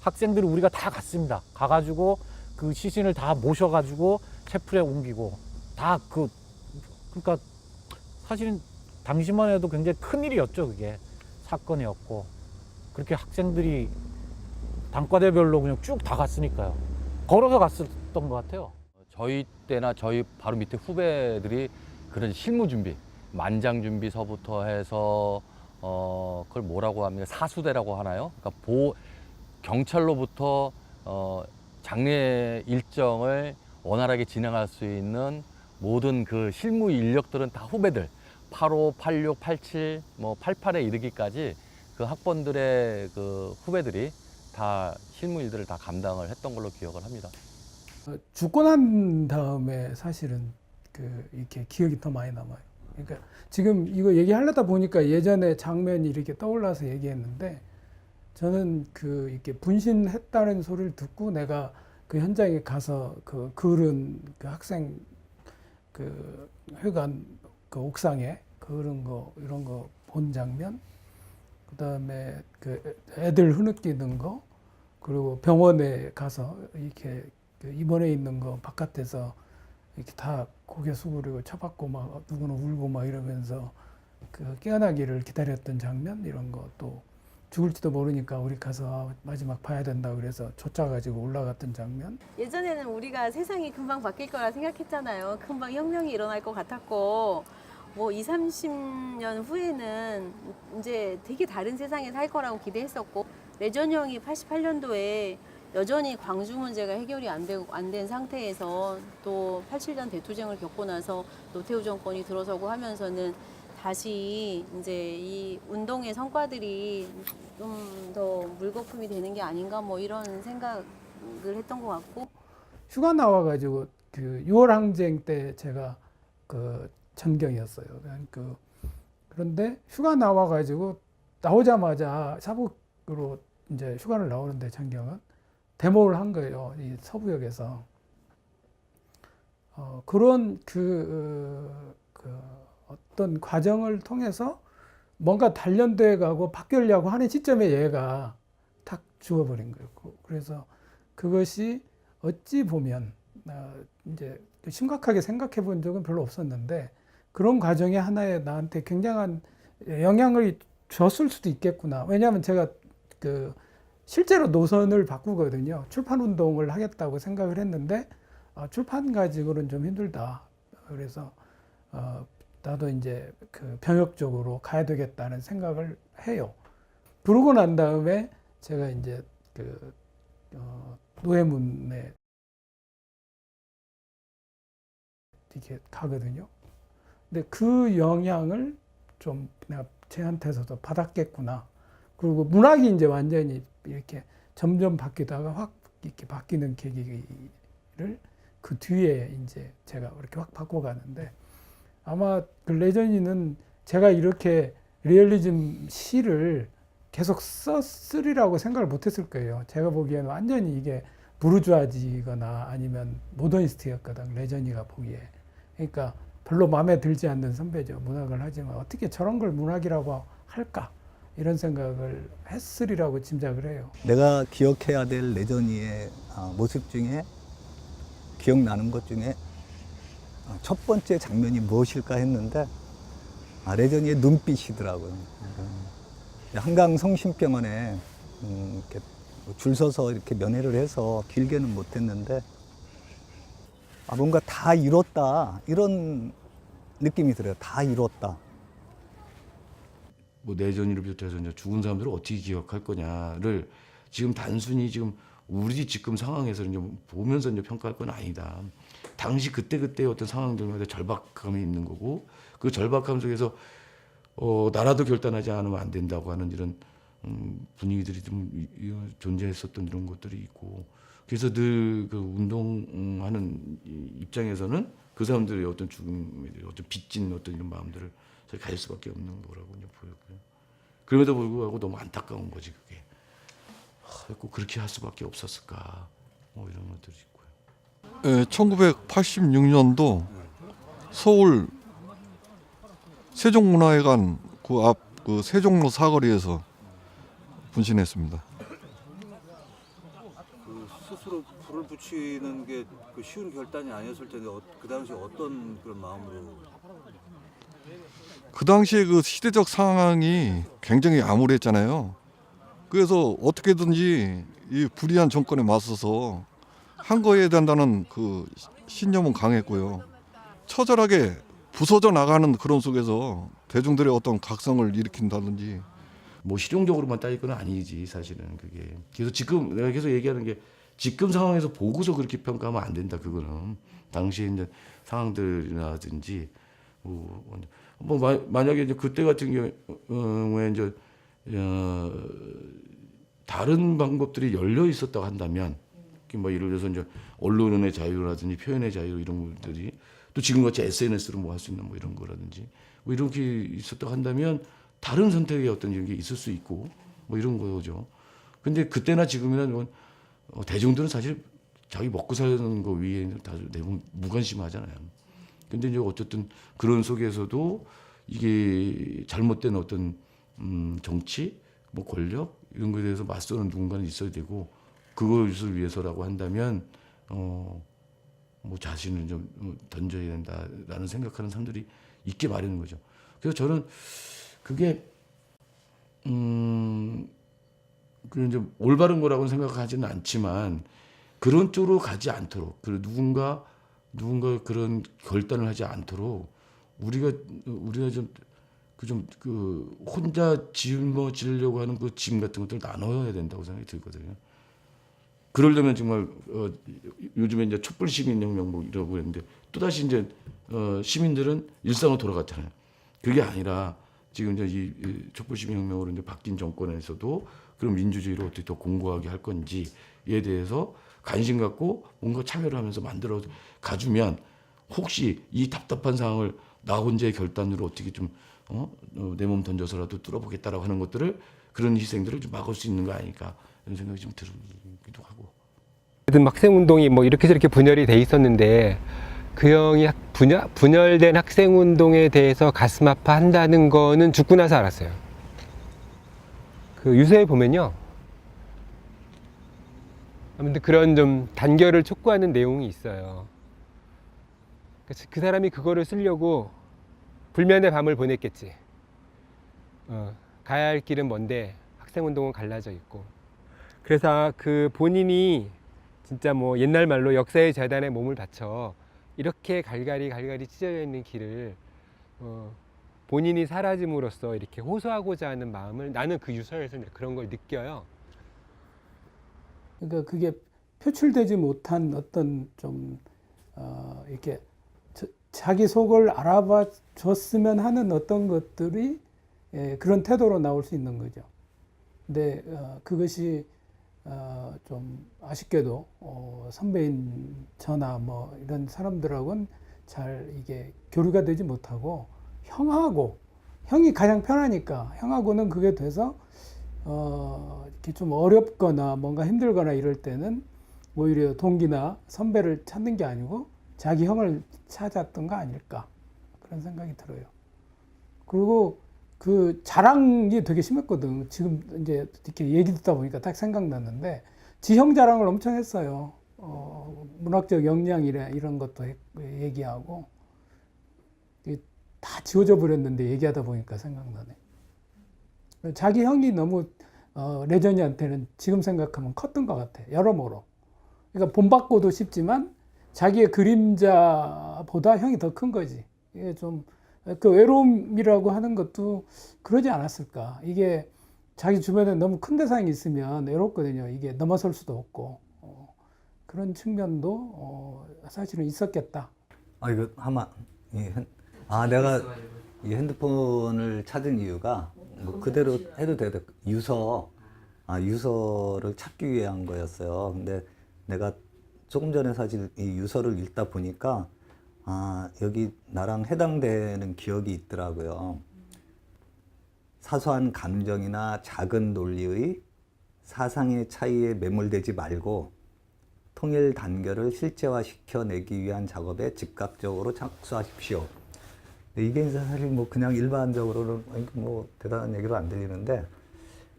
Speaker 12: 학생들이 우리가 다 갔습니다. 가가지고 그 시신을 다 모셔가지고 채플에 옮기고 다 그러니까 사실은 당시만 해도 굉장히 큰 일이었죠, 그게. 사건이었고. 그렇게 학생들이 단과대별로 그냥 쭉 다 갔으니까요. 걸어서 갔었던 것 같아요.
Speaker 23: 저희 때나 저희 바로 밑에 후배들이 그런 실무 준비, 만장 준비서부터 해서 그걸 뭐라고 합니까? 사수대라고 하나요? 그러니까 경찰로부터 장례 일정을 원활하게 진행할 수 있는 모든 그 실무 인력들은 다 후배들. 85, 86, 87, 뭐 88에 이르기까지 그 학번들의 그 후배들이 다 실무 일들을 다 감당을 했던 걸로 기억을 합니다.
Speaker 26: 죽고 난 다음에 사실은 이렇게 기억이 더 많이 남아요. 그러니까 지금 이거 얘기하려다 보니까 예전에 장면이 이렇게 떠올라서 얘기했는데 저는 이렇게 분신했다는 소리를 듣고 내가 그 현장에 가서 그런 그 학생 회관 그 옥상에 그런 거 이런 거 본 장면, 그다음에 애들 흐느끼는 거, 그리고 병원에 가서 이렇게 입원해 있는 거 바깥에서 이렇게 다 고개 숙이고 쳐박고 막 누구는 울고 막 이러면서 깨어나기를 기다렸던 장면, 이런 거, 또 죽을지도 모르니까 우리 가서 마지막 봐야 된다 그래서 쫓아가지고 올라갔던 장면.
Speaker 18: 예전에는 우리가 세상이 금방 바뀔 거라 생각했잖아요. 금방 혁명이 일어날 것 같았고, 뭐 20, 30년 후에는 이제 되게 다른 세상에 살 거라고 기대했었고, 레전형이 88년도에 여전히 광주 문제가 해결이 안 된 상태에서 또 87년 대투쟁을 겪고 나서 노태우 정권이 들어서고 하면서는 다시 이제 이 운동의 성과들이 좀 더 물거품이 되는 게 아닌가 뭐 이런 생각을 했던 것 같고.
Speaker 26: 휴가 나와가지고 6월 항쟁 때 제가 전경이었어요. 그런데 휴가 나와가지고 나오자마자 사북으로 이제 휴가를 나오는데 전경은 데모를 한 거예요. 이 서부역에서. 그런 어떤 과정을 통해서 뭔가 단련돼 가고 바뀌려고 하는 시점에 얘가 탁 죽어버린 거예요. 그래서 그것이 어찌 보면 이제 심각하게 생각해 본 적은 별로 없었는데 그런 과정이 하나의 나한테 굉장한 영향을 줬을 수도 있겠구나. 왜냐하면 제가 실제로 노선을 바꾸거든요. 출판 운동을 하겠다고 생각을 했는데 출판 가지고는 좀 힘들다. 그래서 나도 이제 그 병역 쪽으로 가야 되겠다는 생각을 해요. 그러고 난 다음에 제가 이제 그 노예문에 이렇게 가거든요. 근데 그 영향을 좀 내가 쟤한테서도 받았겠구나. 그리고 문학이 이제 완전히 이렇게 점점 바뀌다가 확 이렇게 바뀌는 계기를 그 뒤에 이제 제가 이렇게 확 바꿔가는데 아마 그 레전이는 제가 이렇게 리얼리즘 시를 계속 썼으리라고 생각을 못했을 거예요. 제가 보기에는 완전히 이게 부르주아지거나 아니면 모더니스트였거든, 레전이가 보기에. 그러니까 별로 마음에 들지 않는 선배죠. 문학을 하지만 어떻게 저런 걸 문학이라고 할까? 이런 생각을 했으리라고 짐작을 해요.
Speaker 3: 내가 기억해야 될 레전이의 모습 중에 기억나는 것 중에 첫 번째 장면이 무엇일까 했는데 레전이의 눈빛이더라고요. 한강 성심병원에 이렇게 줄 서서 이렇게 면회를 해서 길게는 못했는데 뭔가 다 이뤘다 이런 느낌이 들어요. 다 이뤘다.
Speaker 6: 뭐 내전이를 비롯해서 이제 죽은 사람들을 어떻게 기억할 거냐를 지금 단순히 지금 우리 지금 상황에서 이제 보면서 이제 평가할 건 아니다. 당시 그때의 어떤 상황들마다 절박함이 있는 거고 그 절박함 속에서 나라도 결단하지 않으면 안 된다고 하는 이런 분위기들이 좀 존재했었던 이런 것들이 있고 그래서 늘 그 운동하는 입장에서는 그 사람들의 어떤 죽음에 대해 어떤 빚진 어떤 이런 마음들을 저희 가질 수밖에 없는 거라고 이제 보였고요. 그럼에도 불구하고 너무 안타까운 거지 그게. 꼭 그렇게 할 수밖에 없었을까 뭐 이런 것들이 있고요.
Speaker 8: 1986년도 서울 세종문화회관 그 앞 그 세종로 사거리에서 분신했습니다.
Speaker 2: 그 스스로 불을 붙이는 게 그 쉬운 결단이 아니었을 텐데 그 당시 어떤 그런 마음으로?
Speaker 8: 그 당시에 그 시대적 상황이 굉장히 암울했잖아요. 그래서 어떻게든지 이 불의한 정권에 맞서서 한 거해야 된다는 그 신념은 강했고요. 처절하게 부서져 나가는 그런 속에서 대중들의 어떤 각성을 일으킨다든지
Speaker 6: 뭐 실용적으로만 따질 건 아니지 사실은 그게. 그래서 지금 내가 계속 얘기하는 게 지금 상황에서 보고서 그렇게 평가하면 안 된다 그거는. 당시에 이제 상황들이라든지 뭐 만약에 이제 그때 같은 경우에 이제 다른 방법들이 열려 있었다고 한다면 뭐 예를 들어서 이제 언론의 자유라든지 표현의 자유 이런 것들이 또 지금같이 SNS로 뭐 할 수 있는 뭐 이런 거라든지 뭐 이렇게 있었다고 한다면 다른 선택의 어떤 이런 게 있을 수 있고 뭐 이런 거죠. 근데 그때나 지금이나 대중들은 사실 자기 먹고 사는 거 위에 다 대부분 무관심하잖아요. 근데 이제 어쨌든 그런 속에서도 이게 잘못된 어떤 정치, 뭐 권력 이런 거에 대해서 맞서는 누군가는 있어야 되고 그것을 위해서라고 한다면 뭐 자신을 좀 던져야 된다라는 생각하는 사람들이 있게 마련인 거죠. 그래서 저는 그게 그 이제 올바른 거라고는 생각하지는 않지만 그런 쪽으로 가지 않도록 그리고 누군가 그런 결단을 하지 않도록 우리가 좀 혼자 짊어지려고 하는 그 짐 같은 것들을 나눠야 된다고 생각이 들거든요. 그러려면 정말 요즘에 이제 촛불 시민혁명 뭐 이러고 있는데 또 다시 이제 시민들은 일상으로 돌아갔잖아요. 그게 아니라 지금 이제 이 촛불 시민혁명으로 이제 바뀐 정권에서도 그런 민주주의를 어떻게 더 공고하게 할 건지에 대해서 관심 갖고 뭔가 참여를 하면서 만들어 가주면 혹시 이 답답한 상황을 나 혼자의 결단으로 어떻게 좀 내 몸 던져서라도 뚫어보겠다라고 하는 것들을 그런 희생들을 좀 막을 수 있는 거 아닐까 이런 생각이 좀 들기도 하고.
Speaker 19: 학생 운동이 뭐 이렇게 저렇게 분열이 돼 있었는데 그 형이 분열된 학생 운동에 대해서 가슴 아파한다는 거는 죽고 나서 알았어요. 그 유서에 보면요. 아무튼 그런 좀 단결을 촉구하는 내용이 있어요. 그 사람이 그거를 쓰려고 불면의 밤을 보냈겠지. 가야 할 길은 먼데 학생 운동은 갈라져 있고. 그래서 그 본인이 진짜 뭐 옛날 말로 역사의 재단에 몸을 바쳐 이렇게 갈갈이 찢어져 있는 길을 본인이 사라짐으로써 이렇게 호소하고자 하는 마음을 나는 그 유서에서 그런 걸 느껴요.
Speaker 26: 그러니까 그게 표출되지 못한 어떤 좀 이렇게 자기 속을 알아봐 줬으면 하는 어떤 것들이 그런 태도로 나올 수 있는 거죠. 근데 그것이 좀 아쉽게도 선배인 저나 뭐 이런 사람들하고는 잘 이게 교류가 되지 못하고 형이 가장 편하니까 형하고는 그게 돼서 이렇게 좀 어렵거나 뭔가 힘들거나 이럴 때는 오히려 동기나 선배를 찾는 게 아니고 자기 형을 찾았던 거 아닐까 그런 생각이 들어요. 그리고 그 자랑이 되게 심했거든. 지금 이제 이렇게 얘기 듣다 보니까 딱 생각났는데 지형 자랑을 엄청 했어요. 문학적 역량이래 이런 것도 얘기하고 다 지워져 버렸는데 얘기하다 보니까 생각나네. 자기 형이 너무 레전이한테는 지금 생각하면 컸던 것 같아. 여러모로. 그러니까 본받고도 싶지만 자기의 그림자보다 형이 더 큰 거지. 이게 좀 그 외로움이라고 하는 것도 그러지 않았을까. 이게 자기 주변에 너무 큰 대상이 있으면 외롭거든요. 이게 넘어설 수도 없고 그런 측면도 사실은 있었겠다.
Speaker 3: 이거 아마 내가 이 핸드폰을 찾은 이유가 뭐 그대로 해도 되는데 유서를 찾기 위한 거였어요. 근데 내가 조금 전에 사실 이 유서를 읽다 보니까 여기 나랑 해당되는 기억이 있더라고요. 사소한 감정이나 작은 논리의 사상의 차이에 매몰되지 말고 통일 단결을 실제화시켜내기 위한 작업에 즉각적으로 착수하십시오. 이게 사실 뭐 그냥 일반적으로는 뭐 대단한 얘기로 안 들리는데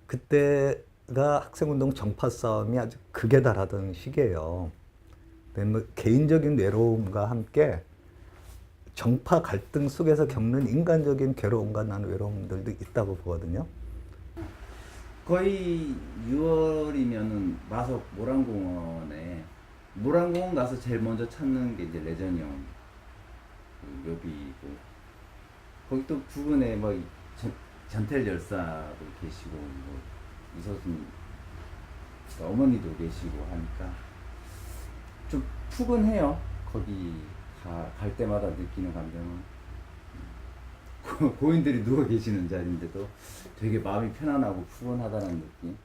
Speaker 3: 그때가 학생운동 정파 싸움이 아주 극에 달하던 시기예요. 뭐 개인적인 외로움과 함께 정파 갈등 속에서 겪는 인간적인 괴로움과 나는 외로움들도 있다고 보거든요.
Speaker 1: 거의 6월이면은 마석 모란공원 가서 제일 먼저 찾는 게 이제 레전이 형 묘비고 거기 또 부근에 뭐 전태일 열사도 계시고 뭐 이서순 어머니도 계시고 하니까 좀 푸근해요. 거기 갈 때마다 느끼는 감정은 고인들이 누워 계시는 자리인데도 되게 마음이 편안하고 푸근하다는 느낌.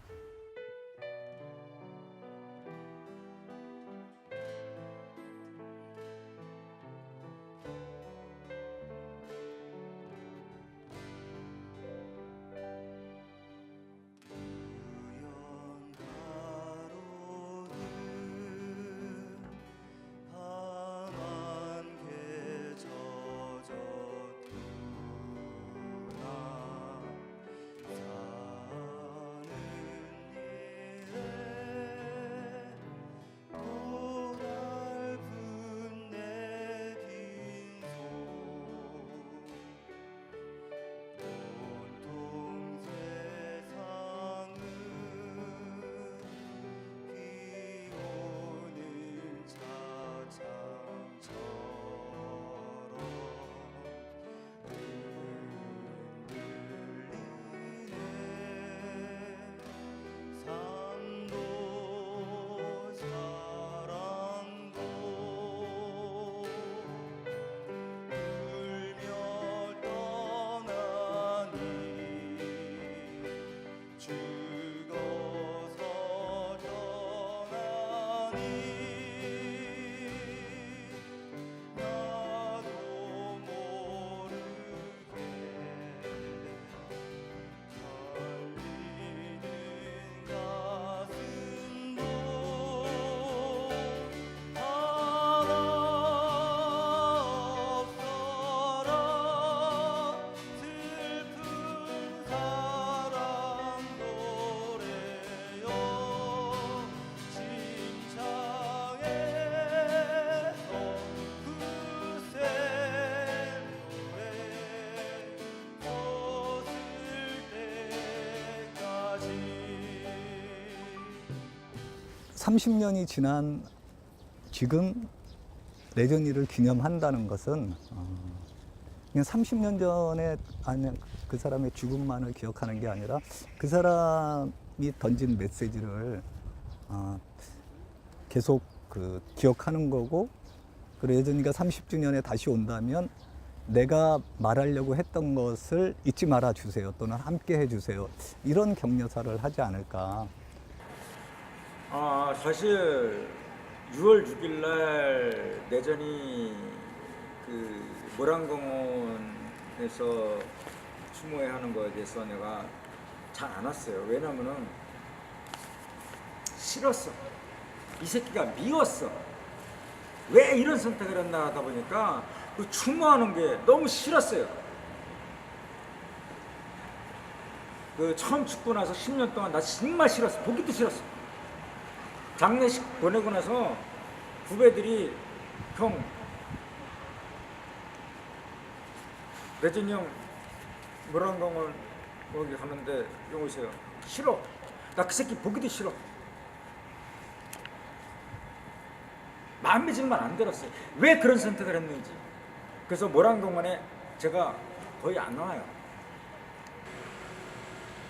Speaker 3: 30년이 지난 지금 레전이를 기념한다는 것은 그냥 30년 전에 그 사람의 죽음만을 기억하는 게 아니라 그 사람이 던진 메시지를 계속 기억하는 거고, 그 레전이가 30주년에 다시 온다면 내가 말하려고 했던 것을 잊지 말아 주세요, 또는 함께 해 주세요, 이런 격려사를 하지 않을까.
Speaker 9: 사실 6월 6일 날 내전이 그 모란공원에서 추모회하는 거에 대해서 내가 잘 안 왔어요. 왜냐면은 싫었어. 이 새끼가 미웠어. 왜 이런 선택을 했나 하다 보니까 그 추모하는 게 너무 싫었어요. 그 처음 죽고 나서 10년 동안 나 정말 싫었어. 보기도 싫었어. 장례식 보내고 나서 후배들이 형 레전이 형 모란공원 거기 가는데 형 오세요. 싫어. 나 그 새끼 보기도 싫어. 마음에 정말 안 들었어요. 왜 그런 선택을 했는지. 그래서 모란공원에 제가 거의 안 나와요.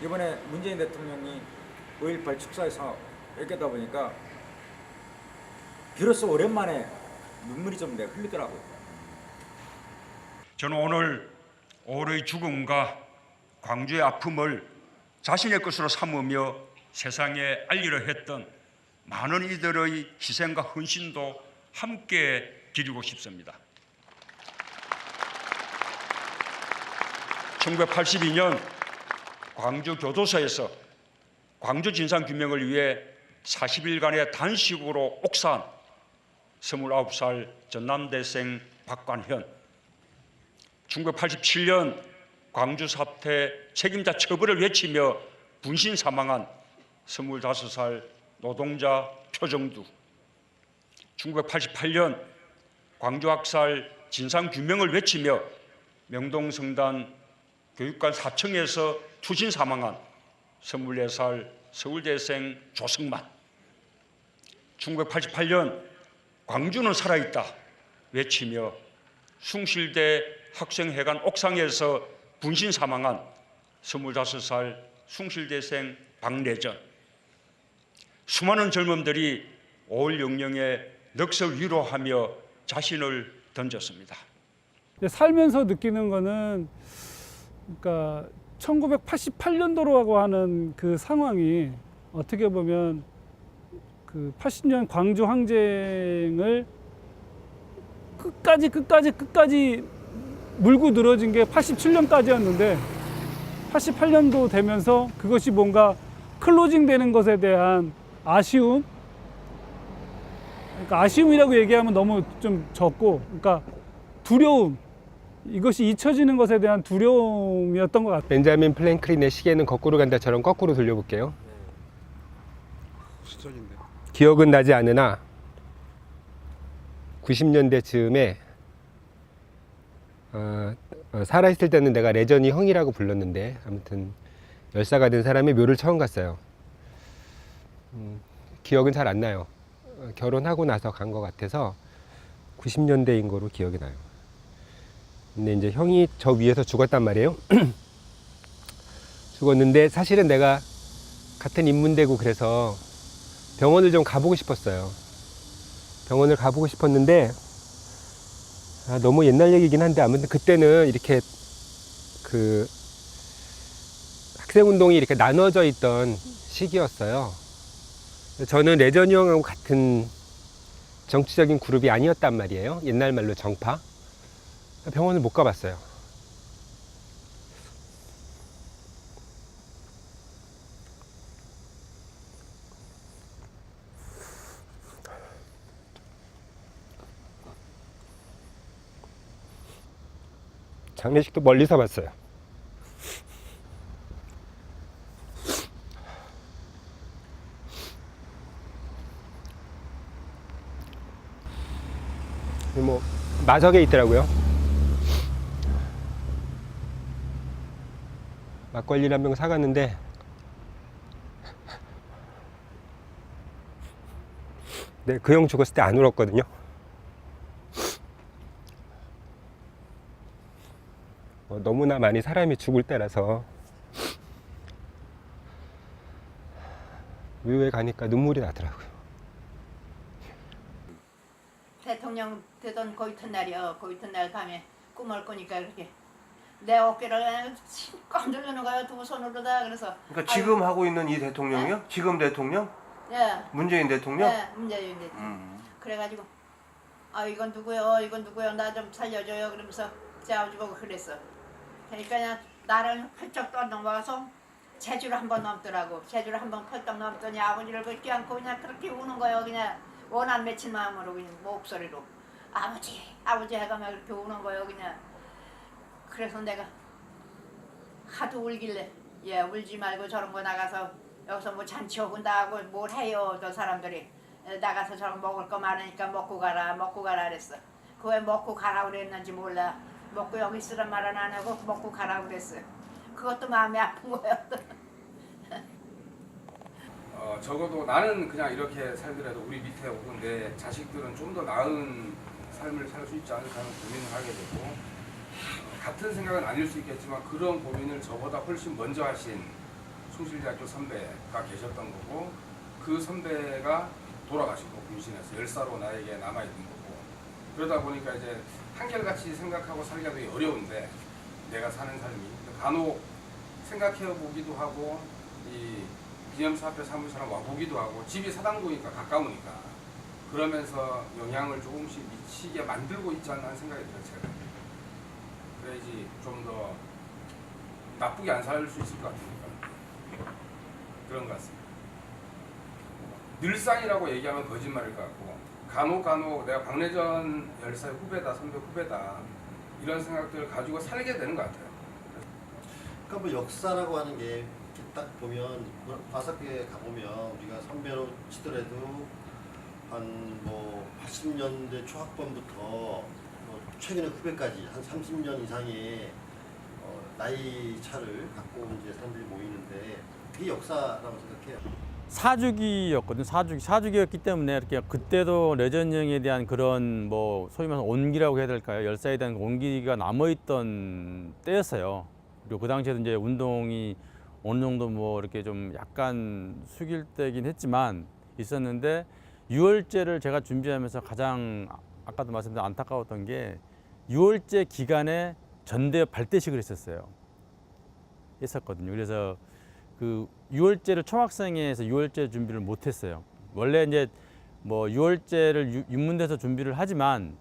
Speaker 9: 이번에 문재인 대통령이 5.18 축사에서 얘기하다 보니까 비로소 오랜만에 눈물이 좀 내가 흘리더라고요.
Speaker 11: 저는 오늘 오로의 죽음과 광주의 아픔을 자신의 것으로 삼으며 세상에 알리려 했던 많은 이들의 희생과 헌신도 함께 기리고 싶습니다. 1982년 광주 교도소에서 광주 진상규명을 위해 40일간의 단식으로 옥사한 29살 전남대생 박관현, 1987년 광주 사태 책임자 처벌을 외치며 분신 사망한 25살 노동자 표정두, 1988년 광주 학살 진상규명을 외치며 명동성단 교육관 4층에서 투신 사망한 24살 서울대생 조승만, 1988년 광주는 살아있다 외치며 숭실대 학생회관 옥상에서 분신 사망한 25살 숭실대생 박래전, 수많은 젊음들이 5.16 영령의 넋을 위로하며 자신을 던졌습니다.
Speaker 26: 살면서 느끼는 거는, 그러니까 1988년도라고 하는 그 상황이 어떻게 보면 그 80년 광주 항쟁을 끝까지 물고 늘어진 게 87년까지였는데 88년도 되면서 그것이 뭔가 클로징 되는 것에 대한 아쉬움, 그러니까 아쉬움이라고 얘기하면 너무 좀 적고, 그러니까 두려움, 이것이 잊혀지는 것에 대한 두려움이었던 것 같아요.
Speaker 19: 벤자민 플랭클린의 시계는 거꾸로 간다처럼 거꾸로 돌려볼게요.
Speaker 10: 수적인데.
Speaker 19: 기억은 나지 않으나 90년대 즈음에 살아있을 때는 내가 레전이 형이라고 불렀는데, 아무튼 열사가 된 사람의 묘를 처음 갔어요. 기억은 잘 안 나요. 결혼하고 나서 간 것 같아서 90년대인 거로 기억이 나요. 근데 이제 형이 저 위에서 죽었단 말이에요. 죽었는데 사실은 내가 같은 인문대고 그래서 병원을 좀 가보고 싶었어요. 병원을 가보고 싶었는데 너무 옛날 얘기긴 한데, 아무튼 그때는 이렇게 그 학생운동이 이렇게 나눠져 있던 시기였어요. 저는 레전이 형하고 같은 정치적인 그룹이 아니었단 말이에요. 옛날 말로 정파. 병원을 못 가봤어요. 장례식도 멀리서 봤어요. 뭐 마석에 있더라고요. 막걸리를 한 병 사갔는데 근데 그 형 죽었을 때 안 울었거든요. 너무나 많이 사람이 죽을 때라서 묘에 가니까 눈물이 나더라고요.
Speaker 13: 대통령 되던 그 이튿날이요. 그 이튿날 밤에 꿈을 꾸니까 이렇게 내 어깨를 꽉 누르는 거예요. 두 손으로 다. 그래서
Speaker 20: 그러니까 지금 하고 있는 이 대통령이요?
Speaker 13: 네.
Speaker 20: 지금 대통령?
Speaker 13: 예.
Speaker 20: 문재인 대통령?
Speaker 13: 네, 문재인 대통령. 그래가지고 아 이건 누구요? 이건 누구요? 나 좀 살려줘요. 그러면서 제 아버지 보고 그랬어. 그러니까 그냥 나를 펄쩍 떠넘어서 제주를 한번 넘더라고. 제주를 한번 펄쩍 넘더니 아버지를 긋지 않고 그냥 그렇게 우는 거예요. 그냥 원한 맺힌 마음으로 그냥 목소리로 아버지 아버지 해가 막 이렇게 우는 거예요. 그냥 그래서 내가 하도 울길래 예 울지 말고 저런 거 나가서 여기서 뭐 잔치 오군다 하고 뭘 해요. 저 사람들이 나가서 저런 먹을 거 많으니까 먹고 가라 그랬어. 그 왜 먹고 가라 그랬는지 몰라. 먹고 여기 있으란 말은 안 하고 먹고 가라 그랬어요. 그것도 마음이 아픈 거예요.
Speaker 21: 적어도 나는 그냥 이렇게 살더라도 우리 밑에 오던 내 자식들은 좀 더 나은 삶을 살 수 있지 않을까 하는 고민을 하게 되고 같은 생각은 아닐 수 있겠지만 그런 고민을 저보다 훨씬 먼저 하신 숭실대학교 선배가 계셨던 거고 그 선배가 돌아가시고 분신해서 열사로 나에게 남아있는 거고 그러다 보니까 이제 한결같이 생각하고 살기가 되게 어려운데 내가 사는 삶이 간혹 생각해 보기도 하고 이 기념사업회 사무소랑 와보기도 하고 집이 사당구니까 가까우니까 그러면서 영향을 조금씩 미치게 만들고 있지 않나 하는 생각이 들어요. 제가 그래야지 좀 더 나쁘게 안 살 수 있을 것 같으니까 그런 것 같습니다. 늘상이라고 얘기하면 거짓말일 것 같고 간혹 내가 박래전 열사의 후배다 선배 후배다 이런 생각들을 가지고 살게 되는 것 같아요.
Speaker 22: 그러니까 뭐 역사라고 하는 게 딱 보면 과학교에 가보면 우리가 선배로 치더라도 한 뭐 80년대 초학번부터 뭐 최근의 후배까지 한 30년 이상의 나이 차를 갖고 온 이제 사람들이 모이는데 그게 역사라고 생각해요.
Speaker 24: 사주기였거든요. 사주기였기 때문에 이렇게 그때도 레전형에 대한 그런 뭐 소위 말해서 온기라고 해야 될까요? 열사에 대한 온기가 남아있던 때였어요. 그리고 그 당시에도 이제 운동이 어느 정도 뭐 이렇게 좀 약간 숙일 때긴 했지만 있었는데 6월제를 제가 준비하면서 가장 아까도 말씀드린 안타까웠던 게 6월제 기간에 전대 발대식을 했었거든요. 그래서 그 6월제를 총학생회에서 6월제 준비를 못했어요. 원래 이제 뭐 6월제를 윤문대에서 준비를 하지만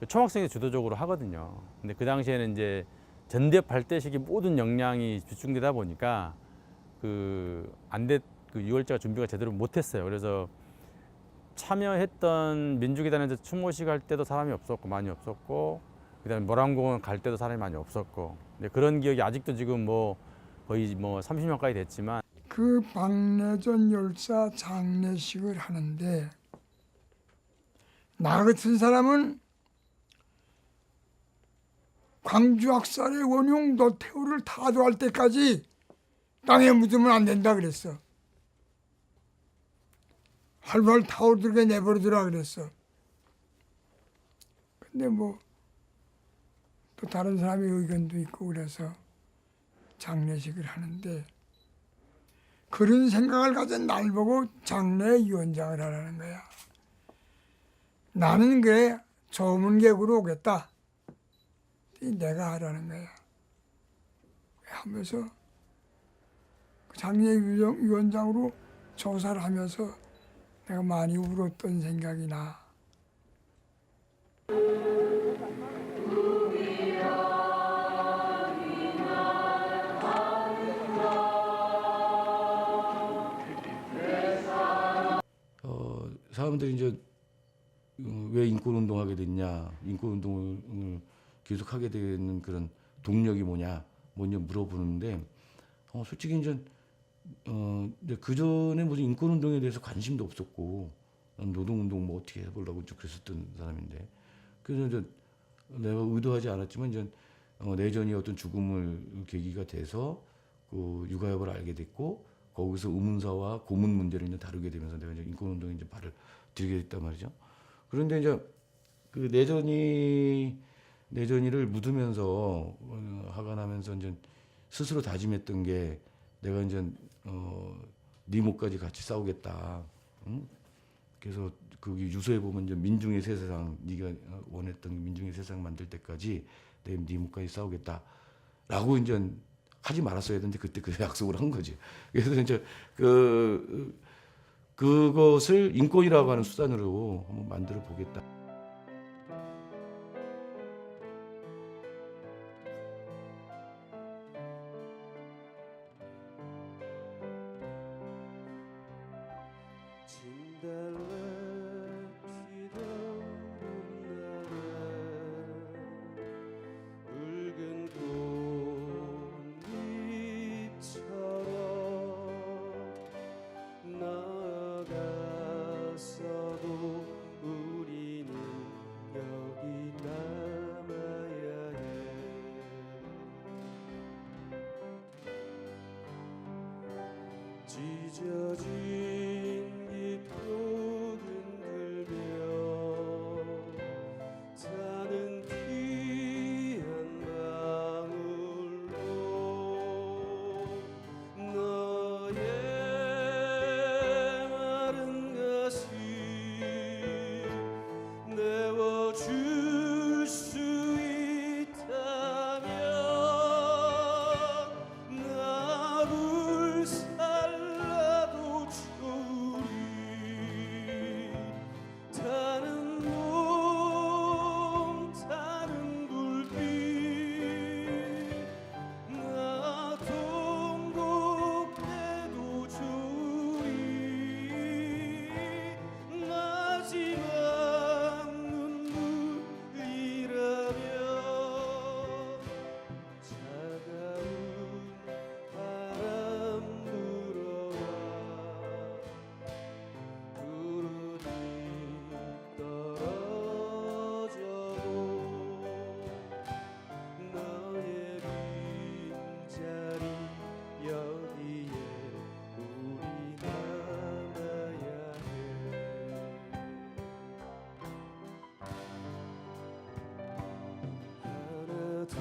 Speaker 24: 총학생회 주도적으로 하거든요. 근데 그 당시에는 이제 전대 발대식이 모든 역량이 집중되다 보니까 그 6월제가 준비가 제대로 못했어요. 그래서 참여했던 민주기단에서 추모식 할 때도 사람이 없었고 많이 없었고 그다음에 모란공원 갈 때도 사람이 많이 없었고 근데 그런 기억이 아직도 지금 뭐 거의 뭐 30년까지 됐지만
Speaker 4: 그 박래전 열사 장례식을 하는데 나 같은 사람은 광주 학살의 원흉 노태우를 타도할 때까지 땅에 묻으면 안 된다 그랬어. 활활 타오르게 내버려두라 그랬어. 근데 뭐 또 다른 사람의 의견도 있고 그래서 장례식을 하는데 그런 생각을 가진 날 보고 장례위원장을 하라는 거야. 나는 그래 조문객으로 오겠다. 내가 하라는 거야. 하면서 장례위원장으로 조사를 하면서 내가 많이 울었던 생각이 나.
Speaker 6: 사람들이 이제 왜 인권운동하게 됐냐, 인권운동을 계속하게 되는 그런 동력이 뭐냐 물어보는데 솔직히 이제 그 전에 무슨 인권운동에 대해서 관심도 없었고 노동운동 뭐 어떻게 해보려고 쭉 그랬었던 사람인데 그래서 이제 내가 의도하지 않았지만 이제 내전이 어떤 죽음을 계기가 돼서 그 육아협을 알게 됐고 거기서 의문사와 고문 문제를 이제 다루게 되면서 내가 이제 인권운동에 이제 발을 들이게 됐단 말이죠. 그런데 이제 그 내전이를 묻으면서 화가 나면서 이제 스스로 다짐했던 게 내가 이제 네 목까지 같이 싸우겠다. 응? 그래서 거기 유서에 보면 이제 민중의 새 세상, 네가 원했던 민중의 세상 만들 때까지 내 네 목까지 싸우겠다라고 이제 하지 말았어야 되는데 그때 그 약속을 한 거지. 그래서 이제 그것을 인권이라고 하는 수단으로 한번 만들어 보겠다.
Speaker 5: 찢어진 잎도 흔들며 사는 귀한 방울로 너의 마른 가슴 내워줄 수 있다면 나를 살라도 좋으리 타는 몸 타는 불빛 나 통곡해도 좋으리 마지막 눈물이라면 차가운 바람 불어와 구름이 떨어져도 너의 빈자리 여기에 우리 남아야 해 하나 될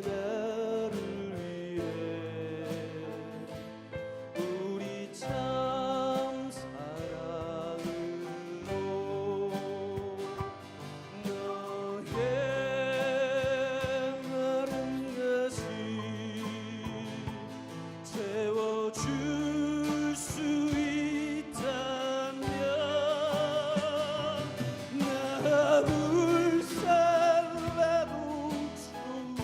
Speaker 5: 그날을 위해 우리 참 사랑으로 너의 마른 가슴 채워줄 수 있다면 나를 살라도 좋으리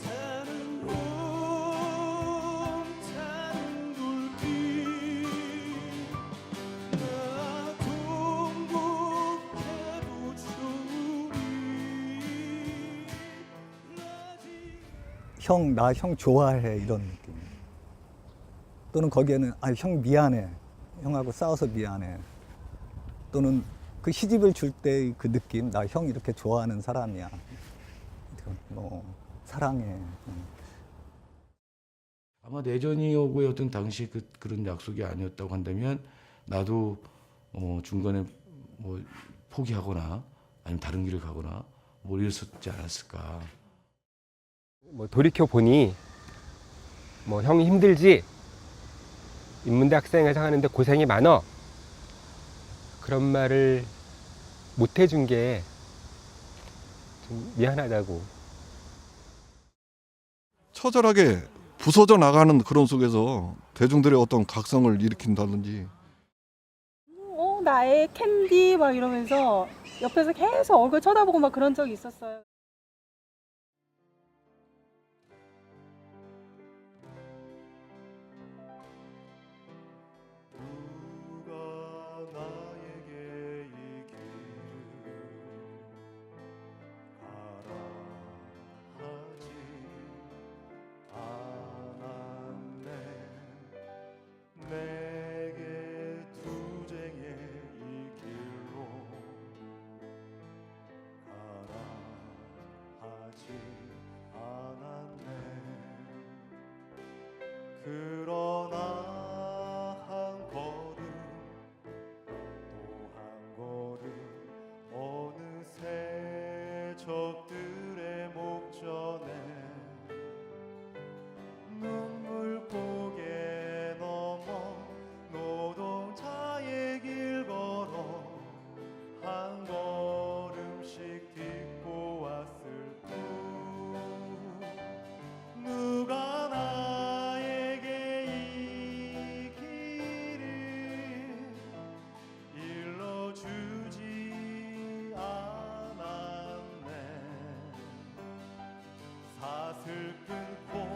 Speaker 5: 타는 몸 타는 불빛 나 통곡해도 좋으리
Speaker 3: 형, 나 형 좋아해 이런 느낌. 또는 거기에는 형 미안해. 형하고 싸워서 미안해. 또는 그 시집을 줄 때 그 느낌, 나 형 이렇게 좋아하는 사람이야. 뭐 사랑해.
Speaker 6: 아마 내전이 오고의 어떤 당시 그런 약속이 아니었다고 한다면 나도 중간에 뭐 포기하거나 아니면 다른 길을 가거나 뭐 이랬었지 않았을까.
Speaker 19: 뭐 돌이켜 보니 뭐 형이 힘들지, 인문대 학생회장 하는데 고생이 많어, 그런 말을 못 해준 게 좀 미안하다고.
Speaker 8: 처절하게 부서져 나가는 그런 속에서 대중들의 어떤 각성을 일으킨다든지
Speaker 7: 나의 캔디 막 이러면서 옆에서 계속 얼굴 쳐다보고 막 그런 적이 있었어요.
Speaker 5: 나에게 이 길을 가라 하지 않았네 내게 투쟁의 이 길로 가라 슬픈